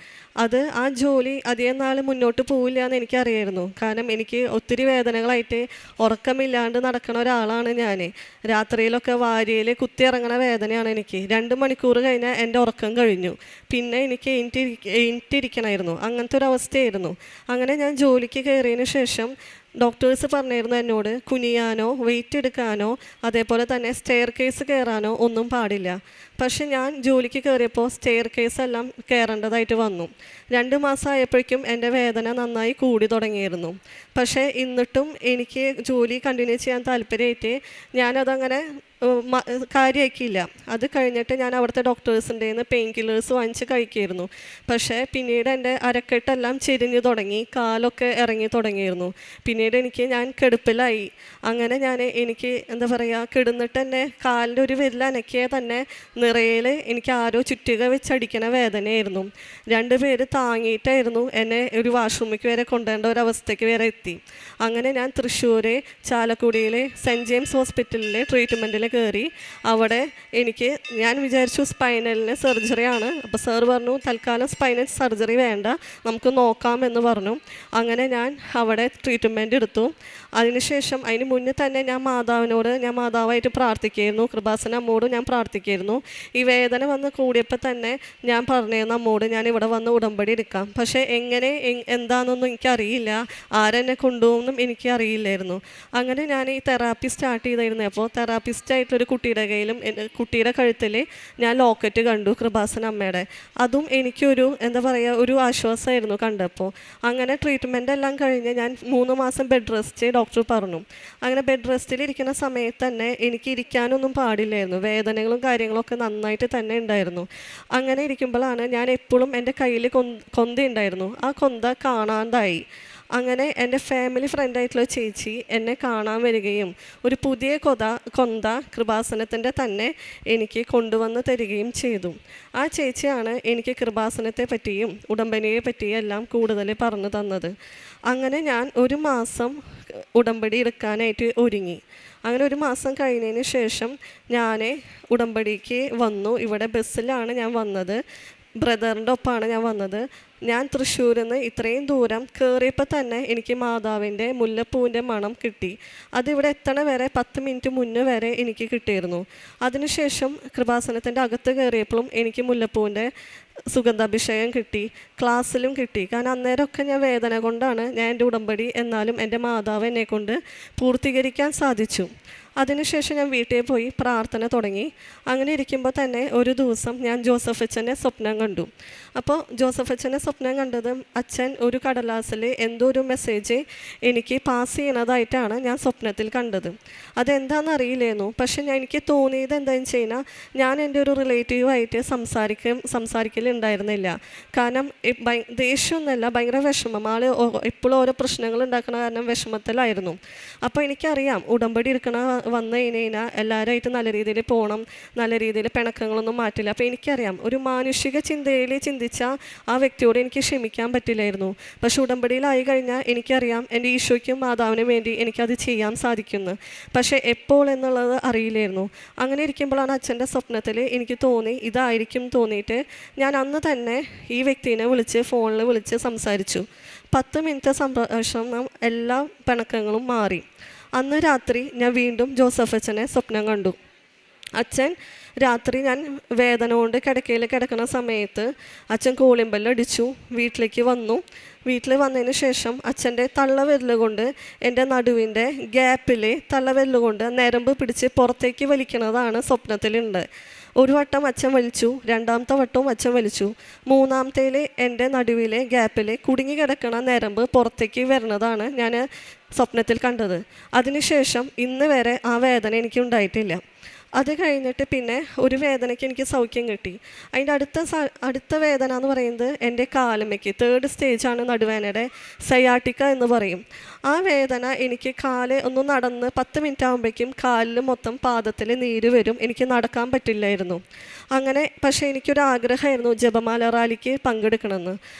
ആ ജോലി അധികം നാൾ മുന്നോട്ട് പോവില്ല എന്ന് എനിക്കറിയായിരുന്നു. കാരണം എനിക്ക് ഒത്തിരി വേദനകളായിട്ട് ഉറക്കമില്ലാണ്ട് നടക്കുന്ന ഒരാളാണ് ഞാൻ. രാത്രിയിലൊക്കെ വാരിയിൽ കുത്തിയിറങ്ങണ വേദനയാണ് എനിക്ക്. 2 മണിക്കൂർ കഴിഞ്ഞാൽ എൻ്റെ ഉറക്കം കഴിഞ്ഞു. പിന്നെ എനിക്ക് എണീറ്റിരിക്കണമായിരുന്നു. അങ്ങനത്തെ ഒരു അവസ്ഥയായിരുന്നു. അങ്ങനെ ഞാൻ ജോലിക്ക് കയറിയതിന് ശേഷം ഡോക്ടേഴ്സ് പറഞ്ഞിരുന്നു എന്നോട് കുനിയാനോ വെയിറ്റ് എടുക്കാനോ അതേപോലെ തന്നെ സ്റ്റെയർ കേസ് കയറാനോ ഒന്നും പാടില്ല. പക്ഷെ ഞാൻ ജോലിക്ക് കയറിയപ്പോൾ സ്റ്റെയർ കേസ് എല്ലാം കയറേണ്ടതായിട്ട് വന്നു. 2 മാസമായപ്പോഴേക്കും എൻ്റെ വേദന നന്നായി കൂടി തുടങ്ങിയിരുന്നു. പക്ഷേ എന്നിട്ടും എനിക്ക് ജോലി കണ്ടിന്യൂ ചെയ്യാൻ താല്പര്യമായിട്ട് ഞാനതങ്ങനെ കാര്യമാക്കിയില്ല. അത് കഴിഞ്ഞിട്ട് ഞാൻ അവിടുത്തെ ഡോക്ടേഴ്സിൻ്റെ നിന്ന് പെയിൻ കില്ലേഴ്സ് വാങ്ങിച്ച് കഴിക്കുമായിരുന്നു. പക്ഷേ പിന്നീട് എൻ്റെ അരക്കെട്ടെല്ലാം ചെരിഞ്ഞു തുടങ്ങി, കാലൊക്കെ ഇറങ്ങി തുടങ്ങിയിരുന്നു. പിന്നീട് ഞാൻ കിടപ്പിലായി. അങ്ങനെ എനിക്ക് എന്താ പറയുക, കിടന്നിട്ട് തന്നെ കാലിൻ്റെ ഒരു വിരൽ അനക്കിയ തന്നെ നിറയിൽ എനിക്ക് ആരോ ചുറ്റിക വെച്ചടിക്കണ വേദനയായിരുന്നു. 2 പേര് താങ്ങിയിട്ടായിരുന്നു എന്നെ ഒരു വാഷ്റൂമിലേക്ക് വരെ കൊണ്ടുപോകേണ്ട ഒരവസ്ഥയ്ക്ക് വരെ എത്തി. അങ്ങനെ ഞാൻ തൃശ്ശൂർ ചാലക്കുടിയിലെ സെൻറ്റ് ജെയിംസ് ഹോസ്പിറ്റലിൽ ട്രീറ്റ്മെൻറ്റിൽ കയറി. അവിടെ ഞാൻ വിചാരിച്ചു സ്പൈനലിന് സർജറിയാണ്. അപ്പോൾ സാർ പറഞ്ഞു തൽക്കാലം സ്പൈനൽ സർജറി വേണ്ട, നമുക്ക് നോക്കാമെന്ന് പറഞ്ഞു. അങ്ങനെ ഞാൻ അവിടെ ട്രീറ്റ്മെൻറ്റ് എടുത്തു. അതിനുശേഷം അതിന് മുന്നേ തന്നെ ഞാൻ മാതാവായിട്ട് പ്രാർത്ഥിക്കുകയായിരുന്നു. കൃപാസന അമ്മോട് ഞാൻ പ്രാർത്ഥിക്കുകയായിരുന്നു. ഈ വേദന വന്ന് കൂടിയപ്പോൾ തന്നെ ഞാൻ പറഞ്ഞിരുന്നു അമ്മോട് ഞാൻ ഇവിടെ വന്ന് ഉടമ്പടി എടുക്കാം. പക്ഷേ എന്താണെന്നൊന്നും എനിക്കറിയില്ല, ആരെന്നെ കൊണ്ടുപോകുമെന്നും എനിക്ക് അറിയില്ലായിരുന്നു. അങ്ങനെ ഞാൻ ഈ തെറാപ്പി സ്റ്റാർട്ട് ചെയ്തായിരുന്നു. അപ്പോൾ തെറാപ്പിസ്റ്റായിട്ടൊരു കുട്ടിയുടെ കയ്യിലും കുട്ടിയുടെ കഴുത്തിൽ ഞാൻ ലോക്കറ്റ് കണ്ടു കൃപാസന അമ്മയുടെ. അതും എനിക്കൊരു എന്താ പറയുക, ഒരു ആശ്വാസമായിരുന്നു കണ്ടപ്പോൾ. അങ്ങനെ ട്രീറ്റ്മെൻ്റ് എല്ലാം കഴിഞ്ഞ് ഞാൻ 3 മാസം ബെഡ് റെസ്റ്റ് ഡോക്ടർ പറഞ്ഞു. അങ്ങനെ ബെഡ് റെസ്റ്റിലിരിക്കുന്ന സമയത്ത് തന്നെ എനിക്ക് ഇരിക്കാനൊന്നും പാടില്ലായിരുന്നു. വേദനകളും കാര്യങ്ങളൊക്കെ നന്നായിട്ട് തന്നെ ഉണ്ടായിരുന്നു. അങ്ങനെ ഇരിക്കുമ്പോഴാണ് ഞാൻ എപ്പോഴും എൻ്റെ കയ്യിൽ കൊന്ത ഉണ്ടായിരുന്നു. ആ കൊന്ത കാണാതായി. അങ്ങനെ എൻ്റെ ഫാമിലി ഫ്രണ്ടായിട്ടുള്ള ചേച്ചി എന്നെ കാണാൻ വരികയും ഒരു പുതിയ കൊന്ത കൃപാസനത്തിൻ്റെ തന്നെ എനിക്ക് കൊണ്ടുവന്ന് തരികയും ചെയ്തു. ആ ചേച്ചിയാണ് എനിക്ക് കൃപാസനത്തെ പറ്റിയും ഉടമ്പടിയെ പറ്റിയും എല്ലാം കൂടുതൽ പറഞ്ഞു തന്നത്. അങ്ങനെ ഞാൻ 1 മാസം ഉടമ്പടി എടുക്കാനായിട്ട് ഒരുങ്ങി. അങ്ങനെ 1 മാസം കഴിഞ്ഞതിന് ശേഷം ഞാൻ ഉടമ്പടിക്ക് വന്നു. ഇവിടെ ബസ്സിലാണ് ഞാൻ വന്നത്. ബ്രദറിൻ്റെ ഒപ്പമാണ് ഞാൻ വന്നത്. ഞാൻ തൃശ്ശൂരിൽ നിന്ന് ഇത്രയും ദൂരം കയറിയപ്പോൾ തന്നെ എനിക്ക് മാതാവിൻ്റെ മുല്ലപ്പൂവിൻ്റെ മണം കിട്ടി. അതിവിടെ എത്തണ വരെ 10 മിനിറ്റ് മുന്നേ വരെ എനിക്ക് കിട്ടിയിരുന്നു. അതിനുശേഷം കൃപാസനത്തിൻ്റെ അകത്ത് കയറിയപ്പോഴും എനിക്ക് മുല്ലപ്പൂവിൻ്റെ സുഗന്ധാഭിഷേകം കിട്ടി, ക്ലാസ്സിലും കിട്ടി. കാരണം അന്നേരമൊക്കെ ഞാൻ വേദന കൊണ്ടാണ് ഞാൻ എൻ്റെ ഉടമ്പടി, എന്നാലും എൻ്റെ മാതാവ് എന്നെക്കൊണ്ട് പൂർത്തീകരിക്കാൻ സാധിച്ചു. അതിനുശേഷം ഞാൻ വീട്ടിൽ പോയി പ്രാർത്ഥന തുടങ്ങി. അങ്ങനെ ഇരിക്കുമ്പോൾ തന്നെ ഒരു ദിവസം ഞാൻ ജോസഫ് അച്ഛനെ സ്വപ്നം കണ്ടു. അപ്പോൾ ജോസഫ് അച്ഛനെ സ്വപ്നം കണ്ടത് അച്ഛൻ ഒരു കടലാസിൽ എന്തോ ഒരു മെസ്സേജ് എനിക്ക് പാസ് ചെയ്യണതായിട്ടാണ് ഞാൻ സ്വപ്നത്തിൽ കണ്ടത്. അതെന്താണെന്ന് അറിയില്ലായിരുന്നു. പക്ഷെ എനിക്ക് തോന്നിയത് എന്താണെന്ന് വെച്ച് കഴിഞ്ഞാൽ ഞാൻ എൻ്റെ ഒരു റിലേറ്റീവായിട്ട് സംസാരിക്കലുണ്ടായിരുന്നില്ല. കാരണം ദേഷ്യമൊന്നുമല്ല, ഭയങ്കര വിഷമം. ആൾ എപ്പോഴും ഓരോ പ്രശ്നങ്ങൾ ഉണ്ടാക്കുന്ന കാരണം വിഷമത്തിലായിരുന്നു. അപ്പോൾ എനിക്കറിയാം ഉടമ്പടി എടുക്കണ വന്നു കഴിഞ്ഞാൽ എല്ലാവരുമായിട്ട് നല്ല രീതിയിൽ പോകണം, നല്ല രീതിയിൽ പിണക്കങ്ങളൊന്നും മാറ്റില്ല. അപ്പോൾ എനിക്കറിയാം ഒരു മാനുഷിക ചിന്തയിൽ ചിന്തിച്ച ആ വ്യക്തിയോട് എനിക്ക് ക്ഷമിക്കാൻ പറ്റില്ലായിരുന്നു. പക്ഷെ ഉടമ്പടിയിലായി കഴിഞ്ഞാൽ എനിക്കറിയാം എൻ്റെ ഈശോയ്ക്കും മാതാവിനും വേണ്ടി എനിക്കത് ചെയ്യാൻ സാധിക്കുന്നു. പക്ഷേ എപ്പോൾ എന്നുള്ളത് അറിയില്ലായിരുന്നു. അങ്ങനെ ഇരിക്കുമ്പോഴാണ് അച്ഛൻ്റെ സ്വപ്നത്തിൽ എനിക്ക് തോന്നി ഇതായിരിക്കും തോന്നിയിട്ട് ഞാൻ അന്ന് തന്നെ ഈ വ്യക്തിനെ ഫോണിൽ വിളിച്ച് സംസാരിച്ചു. 10 മിനിറ്റ് സംഭാഷണം, എല്ലാ പിണക്കങ്ങളും മാറി. അന്ന് രാത്രി ഞാൻ വീണ്ടും ജോസഫ് അച്ഛനെ സ്വപ്നം കണ്ടു. അച്ഛൻ രാത്രി ഞാൻ വേദന കൊണ്ട് കിടക്കയിൽ കിടക്കുന്ന സമയത്ത് അച്ഛൻ കോളിമ്പല്ലടിച്ചു, വീട്ടിലേക്ക് വന്നു. വീട്ടിൽ വന്നതിന് ശേഷം അച്ഛൻ്റെ തള്ളവിരൽ കൊണ്ട് എൻ്റെ നടുവിൻ്റെ ഗ്യാപ്പിൽ തള്ളവിരൽ നരമ്പ് പിടിച്ച് പുറത്തേക്ക് വലിക്കുന്നതാണ് സ്വപ്നത്തിലുണ്ട്. ഒരു വട്ടം അച്ഛൻ വലിച്ചു, രണ്ടാമത്തെ വട്ടവും അച്ഛൻ വലിച്ചു, മൂന്നാമത്തേൽ എൻ്റെ നടുവിലെ ഗ്യാപ്പിൽ കുടുങ്ങി കിടക്കുന്ന നരമ്പ് പുറത്തേക്ക് വരുന്നതാണ് ഞാൻ സ്വപ്നത്തിൽ കണ്ടത്. അതിനുശേഷം ഇന്ന് വരെ ആ വേദന എനിക്ക് ഉണ്ടായിട്ടില്ല. അത് കഴിഞ്ഞിട്ട് പിന്നെ ഒരു വേദനയ്ക്ക് എനിക്ക് സൗഖ്യം കിട്ടി. അതിൻ്റെ അടുത്ത വേദന എന്ന് പറയുന്നത് എൻ്റെ കാലുമ്മയ്ക്ക് 3rd സ്റ്റേജാണ് നടുവേദനയുടെ, സയാട്ടിക്ക എന്ന് പറയും. ആ വേദന എനിക്ക് ഒന്ന് നടന്ന് 10 മിനിറ്റ് ആകുമ്പോഴേക്കും കാലിൽ മൊത്തം പാദത്തിൽ നീര് വരും, എനിക്ക് നടക്കാൻ പറ്റില്ലായിരുന്നു. അങ്ങനെ പക്ഷേ എനിക്കൊരു ആഗ്രഹമായിരുന്നു ജപമാല റാലിക്ക് പങ്കെടുക്കണമെന്ന്.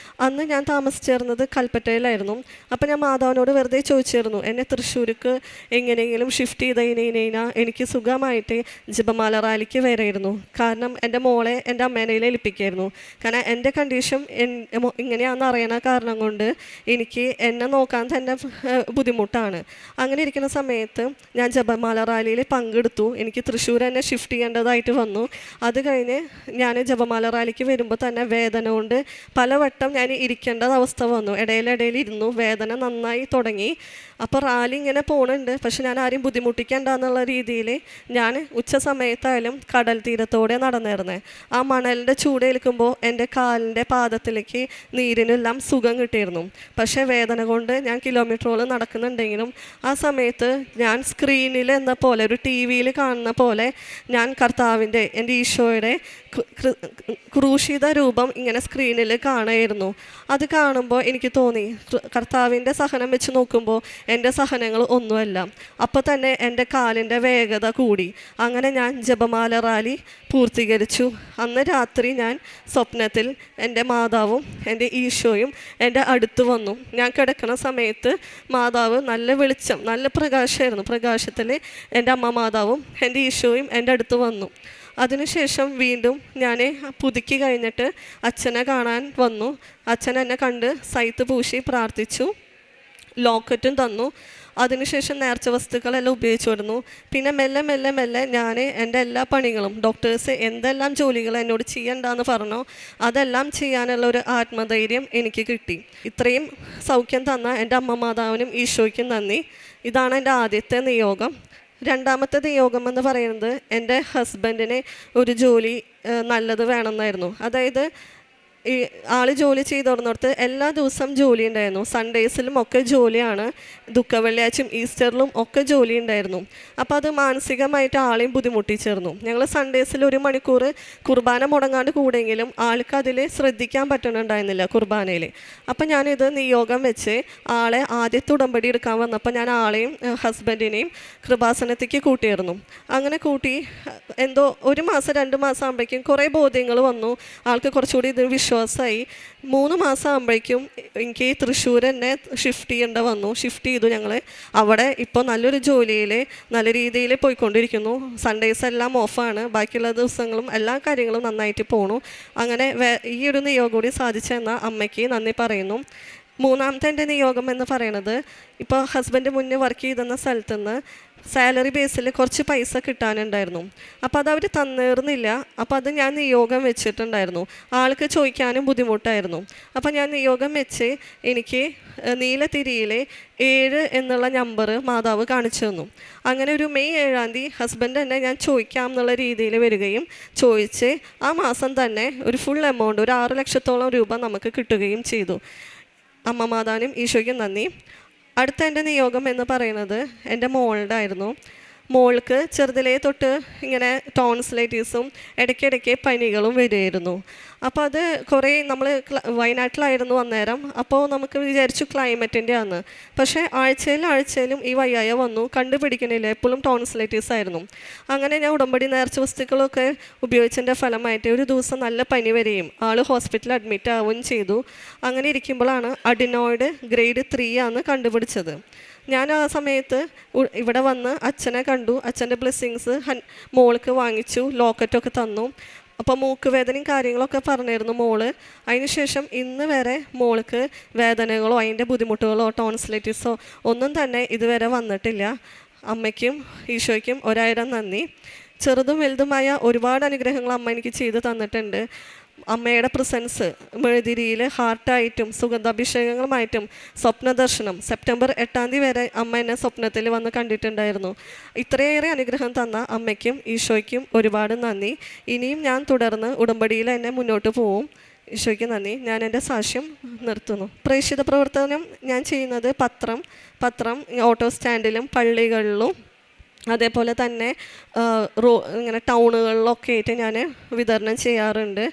അന്ന് ഞാൻ താമസിച്ചിരുന്നത് കൽപ്പറ്റയിലായിരുന്നു. അപ്പോൾ ഞാൻ മാതാവിനോട് വെറുതെ ചോദിച്ചിരുന്നു, എന്നെ തൃശ്ശൂർക്ക് എങ്ങനെയെങ്കിലും ഷിഫ്റ്റ് ചെയ്ത് കഴിഞ്ഞാൽ എനിക്ക് സുഖമായിട്ട് ജപമാല റാലിക്ക് വരായിരുന്നു. കാരണം എൻ്റെ മോളെ എൻ്റെ അമ്മേനെ ഏൽപ്പിക്കായിരുന്നു. കാരണം എൻ്റെ കണ്ടീഷൻ ഇങ്ങനെയാണെന്ന് അറിയണ കാരണം കൊണ്ട് എനിക്ക് എന്നെ നോക്കാൻ തന്നെ ബുദ്ധിമുട്ടാണ്. അങ്ങനെ ഇരിക്കുന്ന സമയത്ത് ഞാൻ ജപമാല റാലിയിൽ പങ്കെടുത്തു. എനിക്ക് തൃശ്ശൂർ തന്നെ ഷിഫ്റ്റ് ചെയ്യേണ്ടതായിട്ട് വന്നു. അത് കഴിഞ്ഞ് ഞാൻ ജപമാല റാലിക്ക് വരുമ്പോൾ തന്നെ വേദന കൊണ്ട് പലവട്ടം ഞാൻ ഇരിക്കേണ്ട അവസ്ഥ വന്നു. ഇടയിലിടയിൽ ഇരുന്നു, വേദന നന്നായി തുടങ്ങി. അപ്പോൾ റാലി ഇങ്ങനെ പോകുന്നുണ്ട്, പക്ഷെ ഞാൻ ആരെയും ബുദ്ധിമുട്ടിക്കേണ്ട എന്നുള്ള രീതിയിൽ ഞാൻ ഉച്ച സമയത്തായാലും കടൽ തീരത്തോടെ നടന്നിരുന്നേ. ആ മണലിൻ്റെ ചൂടേൽക്കുമ്പോൾ എൻ്റെ കാലിൻ്റെ പാദത്തിലേക്ക് നീരിനെല്ലാം സുഖം കിട്ടിയിരുന്നു. പക്ഷേ വേദന കൊണ്ട് ഞാൻ കിലോമീറ്ററോളം നടക്കുന്നുണ്ടെങ്കിലും ആ സമയത്ത് ഞാൻ സ്ക്രീനിൽ എന്ന പോലെ, ഒരു TV കാണുന്ന പോലെ ഞാൻ കർത്താവിൻ്റെ, എൻ്റെ ഈശോയുടെ ക്രൂശിത രൂപം ഇങ്ങനെ സ്ക്രീനിൽ കാണുമായിരുന്നു. അത് കാണുമ്പോൾ എനിക്ക് തോന്നി കർത്താവിൻ്റെ സഹനം വെച്ച് നോക്കുമ്പോൾ എൻ്റെ സഹനങ്ങൾ ഒന്നുമല്ല. അപ്പോൾ തന്നെ എൻ്റെ കാലിൻ്റെ വേഗത കൂടി. അങ്ങനെ ഞാൻ ജപമാല റാലി പൂർത്തീകരിച്ചു. അന്ന് രാത്രി ഞാൻ സ്വപ്നത്തിൽ എൻ്റെ മാതാവും എൻ്റെ ഈശോയും എൻ്റെ അടുത്ത് വന്നു. ഞാൻ കിടക്കുന്ന സമയത്ത് മാതാവ് നല്ല വെളിച്ചം, നല്ല പ്രകാശമായിരുന്നു. പ്രകാശത്തിൽ എൻ്റെ അമ്മ മാതാവും എൻ്റെ ഈശോയും എൻ്റെ അടുത്ത് വന്നു. അതിനുശേഷം വീണ്ടും ഞാൻ പുതുക്കി കഴിഞ്ഞിട്ട് അച്ഛനെ കാണാൻ വന്നു. അച്ഛൻ എന്നെ കണ്ട് സൈത്ത് പൂശി പ്രാർത്ഥിച്ചു, ലോക്കറ്റും തന്നു. അതിനുശേഷം നേർച്ച വസ്തുക്കളെല്ലാം ഉപയോഗിച്ചു വരുന്നു. പിന്നെ മെല്ലെ മെല്ലെ മെല്ലെ ഞാൻ എൻ്റെ എല്ലാ പണികളും, ഡോക്ടേഴ്സ് എന്തെല്ലാം ജോലികൾ എന്നോട് ചെയ്യണ്ടെന്ന് പറഞ്ഞോ അതെല്ലാം ചെയ്യാനുള്ള ഒരു ആത്മധൈര്യം എനിക്ക് കിട്ടി. ഇത്രയും സൗഖ്യം തന്ന എൻ്റെ അമ്മ മാതാവിനും ഈശോയ്ക്കും നന്ദി. ഇതാണ് എൻ്റെ ആദ്യത്തെ നിയോഗം. രണ്ടാമത്തെ നിയോഗം എന്ന് പറയുന്നത് എൻ്റെ ഹസ്ബൻഡിന് ഒരു ജോലി നല്ലത് വേണമെന്നായിരുന്നു. അതായത് ഈ ആൾ ജോലി ചെയ്തുകൊടുന്നിടത്ത് എല്ലാ ദിവസവും ജോലി ഉണ്ടായിരുന്നു. സൺഡേസിലും ഒക്കെ ജോലിയാണ്, ദുഃഖവെള്ളിയാഴ്ചയും ഈസ്റ്ററിലും ഒക്കെ ജോലി ഉണ്ടായിരുന്നു. അപ്പോൾ അത് മാനസികമായിട്ട് ആളെയും ബുദ്ധിമുട്ടിച്ചേർന്നു. ഞങ്ങൾ സൺഡേസിൽ 1 മണിക്കൂർ കുർബാന മുടങ്ങാണ്ട് കൂടെങ്കിലും ആൾക്ക് അതിൽ ശ്രദ്ധിക്കാൻ പറ്റുന്നുണ്ടായിരുന്നില്ല കുർബാനയിൽ. അപ്പം ഞാനിത് നിയോഗം വെച്ച് ആളെ ആദ്യത്തെ ഉടമ്പടി എടുക്കാൻ വന്നപ്പോൾ ഞാൻ ആളെയും ഹസ്ബൻഡിനെയും കൃപാസനത്തേക്ക് കൂട്ടിയിരുന്നു. അങ്ങനെ കൂട്ടി എന്തോ 1 മാസം 2 മാസം ആകുമ്പോഴേക്കും കുറേ ബോധ്യങ്ങൾ വന്നു. ആൾക്ക് കുറച്ചുകൂടി ഇത് വിശ്വാസം ദിവസമായി. 3 മാസം ആകുമ്പോഴേക്കും എനിക്ക് തൃശ്ശൂർ തന്നെ ഷിഫ്റ്റ് ചെയ്യേണ്ട വന്നു. ഷിഫ്റ്റ് ചെയ്തു ഞങ്ങൾ. അവിടെ ഇപ്പോൾ നല്ലൊരു ജോലിയിൽ നല്ല രീതിയിൽ പോയിക്കൊണ്ടിരിക്കുന്നു. സൺഡേസ് എല്ലാം ഓഫാണ്. ബാക്കിയുള്ള ദിവസങ്ങളും എല്ലാ കാര്യങ്ങളും നന്നായിട്ട് പോണു. അങ്ങനെ ഈ ഒരു നിയോഗം കൂടി സാധിച്ചെന്ന അമ്മയ്ക്ക് നന്ദി പറയുന്നു. മൂന്നാമത്തെ എൻ്റെ നിയോഗം എന്ന് പറയുന്നത്, ഇപ്പോൾ ഹസ്ബൻഡ് മുന്നേ വർക്ക് ചെയ്തിരുന്ന സ്ഥലത്തു നിന്ന് സാലറി ബേസിൽ കുറച്ച് പൈസ കിട്ടാനുണ്ടായിരുന്നു. അപ്പോൾ അത് അവർ തന്നേർന്നില്ല. അപ്പോൾ അത് ഞാൻ നിയോഗം വെച്ചിട്ടുണ്ടായിരുന്നു. ആൾക്ക് ചോദിക്കാനും ബുദ്ധിമുട്ടായിരുന്നു. അപ്പോൾ ഞാൻ നിയോഗം വെച്ച് എനിക്ക് നീലത്തിരിയിൽ 7 എന്നുള്ള നമ്പർ മാതാവ് കാണിച്ചു തന്നു. അങ്ങനെ ഒരു മെയ് 7-ാം തീയതി ഹസ്ബൻഡ് തന്നെ ഞാൻ ചോദിക്കാം എന്നുള്ള രീതിയിൽ വരികയും ചോദിച്ച് ആ മാസം തന്നെ ഒരു ഫുൾ എമൗണ്ട്, ഒരു 6 ലക്ഷത്തോളം രൂപ നമുക്ക് കിട്ടുകയും ചെയ്തു. അമ്മ മാതാവിനും ഈശോയ്ക്കും നന്ദി. അടുത്ത എൻ്റെ നിയോഗം എന്ന് പറയുന്നത് എൻ്റെ മോളുടെ ആയിരുന്നു. മോൾക്ക് ചെറുതിലേ തൊട്ട് ഇങ്ങനെ ടോൺസിലൈറ്റീസും ഇടയ്ക്കിടയ്ക്ക് പനികളും വരുമായിരുന്നു. അപ്പോൾ അത് കുറേ നമ്മൾ വയനാട്ടിലായിരുന്നു അന്നേരം. അപ്പോൾ നമുക്ക് വിചാരിച്ചു ക്ലൈമറ്റിൻ്റെ ആണ്. പക്ഷേ ആഴ്ചയിലും ഈ വയ്യായ വന്നു, കണ്ടുപിടിക്കണില്ല, എപ്പോഴും ടോൺസിലൈറ്റീസ് ആയിരുന്നു. അങ്ങനെ ഞാൻ ഉടമ്പടി നേർച്ച വസ്തുക്കളൊക്കെ ഉപയോഗിച്ചതിൻ്റെ ഫലമായിട്ട് ഒരു ദിവസം നല്ല പനി വരികയും ആൾ ഹോസ്പിറ്റലിൽ അഡ്മിറ്റ് ആവുകയും ചെയ്തു. അങ്ങനെ ഇരിക്കുമ്പോഴാണ് അഡിനോയിഡ് ഗ്രേഡ് 3 ആണ് കണ്ടുപിടിച്ചത്. ഞാൻ ആ സമയത്ത് ഇവിടെ വന്ന് അച്ഛനെ കണ്ടു. അച്ഛൻ്റെ ബ്ലെസ്സിങ്സ് മോൾക്ക് വാങ്ങിച്ചു, ലോക്കറ്റൊക്കെ തന്നു. അപ്പോൾ മൂക്ക് വേദനയും കാര്യങ്ങളൊക്കെ പറഞ്ഞിരുന്നു മോള്. അതിനുശേഷം ഇന്ന് വരെ മോൾക്ക് വേദനകളോ അതിൻ്റെ ബുദ്ധിമുട്ടുകളോ ടോൺസിലൈറ്റിസോ ഒന്നും തന്നെ ഇതുവരെ വന്നിട്ടില്ല. അമ്മയ്ക്കും ഈശോയ്ക്കും 1000 നന്ദി. ചെറുതും വലുതുമായ ഒരുപാട് അനുഗ്രഹങ്ങൾ അമ്മ എനിക്ക് ചെയ്തു തന്നിട്ടുണ്ട്. അമ്മയുടെ പ്രസൻസ് മെഴുതിരിയിൽ ഹാർട്ടായിട്ടും സുഗന്ധാഭിഷേകങ്ങളുമായിട്ടും സ്വപ്നദർശനം സെപ്റ്റംബർ 8-ാം തീയതി വരെ അമ്മ എന്നെ സ്വപ്നത്തിൽ വന്ന് കണ്ടിട്ടുണ്ടായിരുന്നു. ഇത്രയേറെ അനുഗ്രഹം തന്ന അമ്മയ്ക്കും ഈശോയ്ക്കും ഒരുപാട് നന്ദി. ഇനിയും ഞാൻ തുടർന്ന് ഉടമ്പടിയിൽ എന്നെ മുന്നോട്ട് പോവും. ഈശോയ്ക്ക് നന്ദി. ഞാൻ എൻ്റെ സാക്ഷ്യം നിർത്തുന്നു. പ്രേക്ഷിത പ്രവർത്തനം ഞാൻ ചെയ്യുന്നത് പത്രം ഓട്ടോ സ്റ്റാൻഡിലും പള്ളികളിലും അതേപോലെ തന്നെ ഇങ്ങനെ ടൗണുകളിലൊക്കെ ആയിട്ട് ഞാൻ വിതരണം ചെയ്യാറുണ്ട്.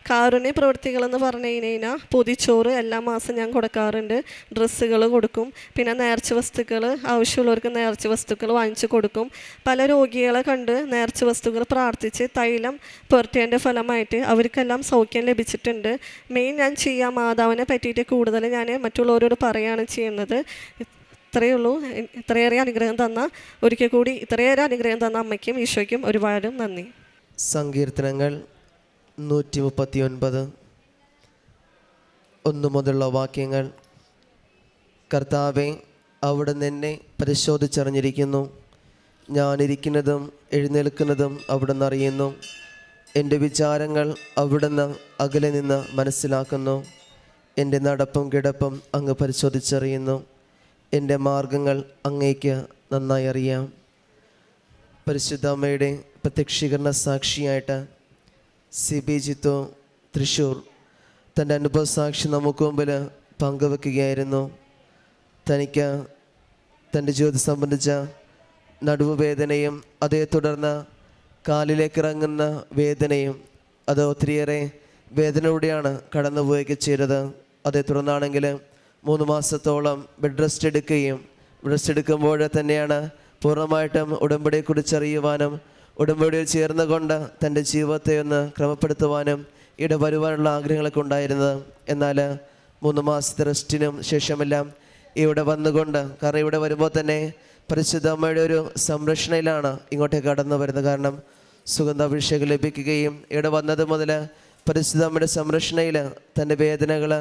കാരുണ്യ പ്രവൃത്തികളെന്ന് പറഞ്ഞു കഴിഞ്ഞാൽ പൊതിച്ചോറ് എല്ലാ മാസം ഞാൻ കൊടുക്കാറുണ്ട്. ഡ്രസ്സുകൾ കൊടുക്കും. പിന്നെ നേർച്ച വസ്തുക്കൾ ആവശ്യമുള്ളവർക്ക് നേർച്ച വസ്തുക്കൾ വാങ്ങിച്ചു കൊടുക്കും. പല രോഗികളെ കണ്ട് നേർച്ച വസ്തുക്കൾ പ്രാർത്ഥിച്ച് തൈലം പുരട്ടിയതിൻ്റെ ഫലമായിട്ട് അവർക്കെല്ലാം സൗഖ്യം ലഭിച്ചിട്ടുണ്ട്. മെയിൻ ഞാൻ ചെയ്യാൻ മാതാവിനെ പറ്റിയിട്ട് കൂടുതൽ ഞാൻ മറ്റുള്ളവരോട് പറയുകയാണ് ചെയ്യുന്നത്. ഇത്രയേ ഉള്ളൂ. ഇത്രയേറെ അനുഗ്രഹം തന്ന ഒരിക്കൽ കൂടി ഇത്രയേറെ അനുഗ്രഹം തന്ന അമ്മയ്ക്കും ഈശോയ്ക്കും ഒരുപാട് നന്ദി. സങ്കീർത്തനങ്ങൾ 139 1 മുതലുള്ള വാക്യങ്ങൾ. കർത്താവെ, അവിടുന്ന് എന്നെ പരിശോധിച്ചറിഞ്ഞിരിക്കുന്നു. ഞാനിരിക്കുന്നതും എഴുന്നേൽക്കുന്നതും അവിടുന്ന് അറിയുന്നു. എൻ്റെ വിചാരങ്ങൾ അവിടുന്ന് അകലെ നിന്ന് മനസ്സിലാക്കുന്നു. എൻ്റെ നടപ്പും കിടപ്പും അങ്ങ് പരിശോധിച്ചറിയുന്നു. എൻ്റെ മാർഗങ്ങൾ അങ്ങേക്ക് നന്നായി അറിയാം. പരിശുദ്ധ അമ്മയുടെ പ്രത്യക്ഷീകരണ സാക്ഷിയായിട്ട് സിബി ജിത്തു തൃശ്ശൂർ തൻ്റെ അനുഭവ സാക്ഷി നമുക്ക് മുമ്പിൽ പങ്കുവെക്കുകയായിരുന്നു. തനിക്ക് തൻ്റെ ജീവിതം സംബന്ധിച്ച നടുവുവേദനയും അതേ തുടർന്ന് കാലിലേക്ക് ഇറങ്ങുന്ന വേദനയും അത് ഒത്തിരിയേറെ വേദനയോടെയാണ് കടന്നുപോവുകയൊക്കെ ചെയ്തത്. അതേ തുടർന്നാണെങ്കിൽ 3 മാസത്തോളം ബെഡ് റെസ്റ്റ് എടുക്കുകയും റെസ്റ്റ് എടുക്കുമ്പോൾ തന്നെയാണ് പൂർണ്ണമായിട്ടും ഉടമ്പടിയെക്കുറിച്ച് അറിയുവാനും ഉടമ്പടിയിൽ ചേർന്നുകൊണ്ട് തൻ്റെ ജീവിതത്തെ ഒന്ന് ക്രമപ്പെടുത്തുവാനും ഇടവരുവാനുള്ള ആഗ്രഹങ്ങളൊക്കെ ഉണ്ടായിരുന്നത്. എന്നാൽ 3 മാസത്തെ റെസ്റ്റിനും ശേഷമെല്ലാം ഇവിടെ വന്നുകൊണ്ട്, കാരണം ഇവിടെ വരുമ്പോൾ തന്നെ പരിശുദ്ധ അമ്മയുടെ ഒരു സംരക്ഷണയിലാണ് ഇങ്ങോട്ടേക്ക് കടന്നു വരുന്നത്. കാരണം സുഗന്ധാഭിഷേകം ലഭിക്കുകയും ഇവിടെ വന്നത് മുതൽ പരിശുദ്ധ അമ്മയുടെ സംരക്ഷണയിൽ തൻ്റെ വേദനകൾ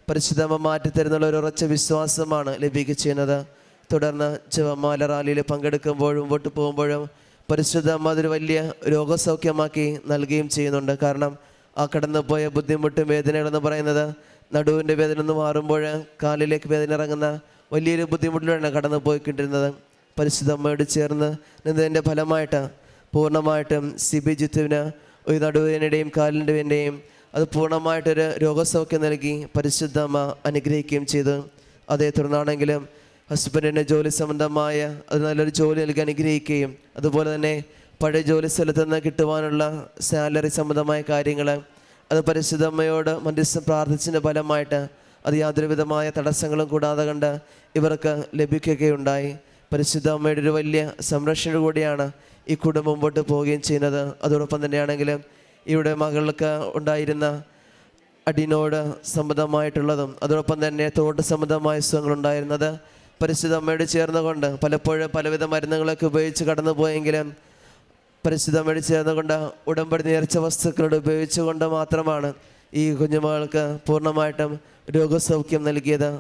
പരിശുദ്ധമ്മ മാറ്റിത്തരുന്നുള്ള ഒരു ഉറച്ച വിശ്വാസമാണ് ലഭിക്കുക ചെയ്യുന്നത്. തുടർന്ന് ജപമാല റാലിയിൽ പങ്കെടുക്കുമ്പോഴും മുമ്പോട്ട് പോകുമ്പോഴും പരിശുദ്ധമ്മ അതൊരു വലിയ രോഗസൗഖ്യമാക്കി നൽകുകയും ചെയ്യുന്നുണ്ട്. കാരണം ആ കടന്നുപോയ ബുദ്ധിമുട്ടും വേദനകളെന്ന് പറയുന്നത് നടുവിൻ്റെ വേദന ഒന്ന് മാറുമ്പോൾ കാലിലേക്ക് വേദന ഇറങ്ങുന്ന വലിയൊരു ബുദ്ധിമുട്ടിലാണ് കടന്നു പോയിക്കൊണ്ടിരുന്നത്. പരിശുദ്ധമ്മയോട് ചേർന്ന് നിന്നതിൻ്റെ ഫലമായിട്ട് പൂർണ്ണമായിട്ടും സിബി ജിത്തുവിന് ഒരു നടുവേദനയുടെയും കാലിൻ്റെ വേദനയും അത് പൂർണ്ണമായിട്ടൊരു രോഗസൗഖ്യം നൽകി പരിശുദ്ധ അമ്മ അനുഗ്രഹിക്കുകയും ചെയ്തു. അതേ തുടർന്നാണെങ്കിലും ഹസ്ബൻഡിൻ്റെ ജോലി സംബന്ധമായ അത് നല്ലൊരു ജോലി നൽകി അനുഗ്രഹിക്കുകയും അതുപോലെ തന്നെ പഴയ ജോലി സ്ഥലത്ത് നിന്ന് കിട്ടുവാനുള്ള സാലറി സംബന്ധമായ കാര്യങ്ങൾ അത് പരിശുദ്ധ അമ്മയോട് മധ്യസ്ഥം പ്രാർത്ഥിച്ചതിൻ്റെ ഫലമായിട്ട് അത് യാതൊരു വിധമായ തടസ്സങ്ങളും കൂടാതെ കണ്ട് ഇവർക്ക് ലഭിക്കുകയുണ്ടായി. പരിശുദ്ധ അമ്മയുടെ ഒരു വലിയ സംരക്ഷണം കൂടിയാണ് ഈ കുടുംബം മുമ്പോട്ട് പോവുകയും ചെയ്യുന്നത്. അതോടൊപ്പം തന്നെയാണെങ്കിലും ഇവിടെ മകൾക്ക് ഉണ്ടായിരുന്ന അടിനോട് സംബന്ധമായിട്ടുള്ളതും അതോടൊപ്പം തന്നെ തോട്ട് സംബന്ധമായ അസുഖങ്ങളുണ്ടായിരുന്നത്. പരിശുദ്ധ അമ്മയോട് ചേർന്നുകൊണ്ട് പലപ്പോഴും പലവിധ മരുന്നുകളൊക്കെ ഉപയോഗിച്ച് കടന്നു പോയെങ്കിലും പരിശുദ്ധ അമ്മയോട് ചേർന്നുകൊണ്ട് ഉടമ്പടി നേർച്ച വസ്തുക്കളോട് ഉപയോഗിച്ചുകൊണ്ട് മാത്രമാണ് ഈ കുഞ്ഞുമകൾക്ക് പൂർണ്ണമായിട്ടും രോഗസൗഖ്യം നൽകിയത്.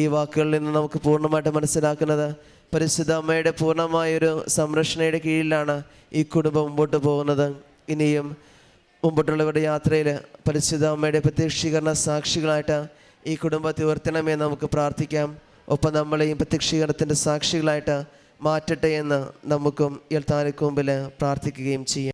ഈ വാക്കുകളിൽ നിന്ന് നമുക്ക് പൂർണ്ണമായിട്ട് മനസ്സിലാക്കുന്നത് പരിശുദ്ധ അമ്മയുടെ പൂർണ്ണമായൊരു സംരക്ഷണയുടെ കീഴിലാണ് ഈ കുടുംബം മുമ്പോട്ട് പോകുന്നത്. ഇനിയും മുമ്പോട്ടുള്ളവരുടെ യാത്രയിൽ പരിശുദ്ധ അമ്മയുടെ പ്രത്യക്ഷീകരണ സാക്ഷികളായിട്ട് ഈ കുടുംബത്തെ ഉയർത്തണമേ നമുക്ക് പ്രാർത്ഥിക്കാം. ഒപ്പം നമ്മളെയും പ്രത്യക്ഷീകരണത്തിൻ്റെ സാക്ഷികളായിട്ട് മാറ്റട്ടെ എന്ന് നമുക്കും ഈ അൾത്താരയ്ക്ക് മുമ്പിൽ പ്രാർത്ഥിക്കുകയും ചെയ്യാം.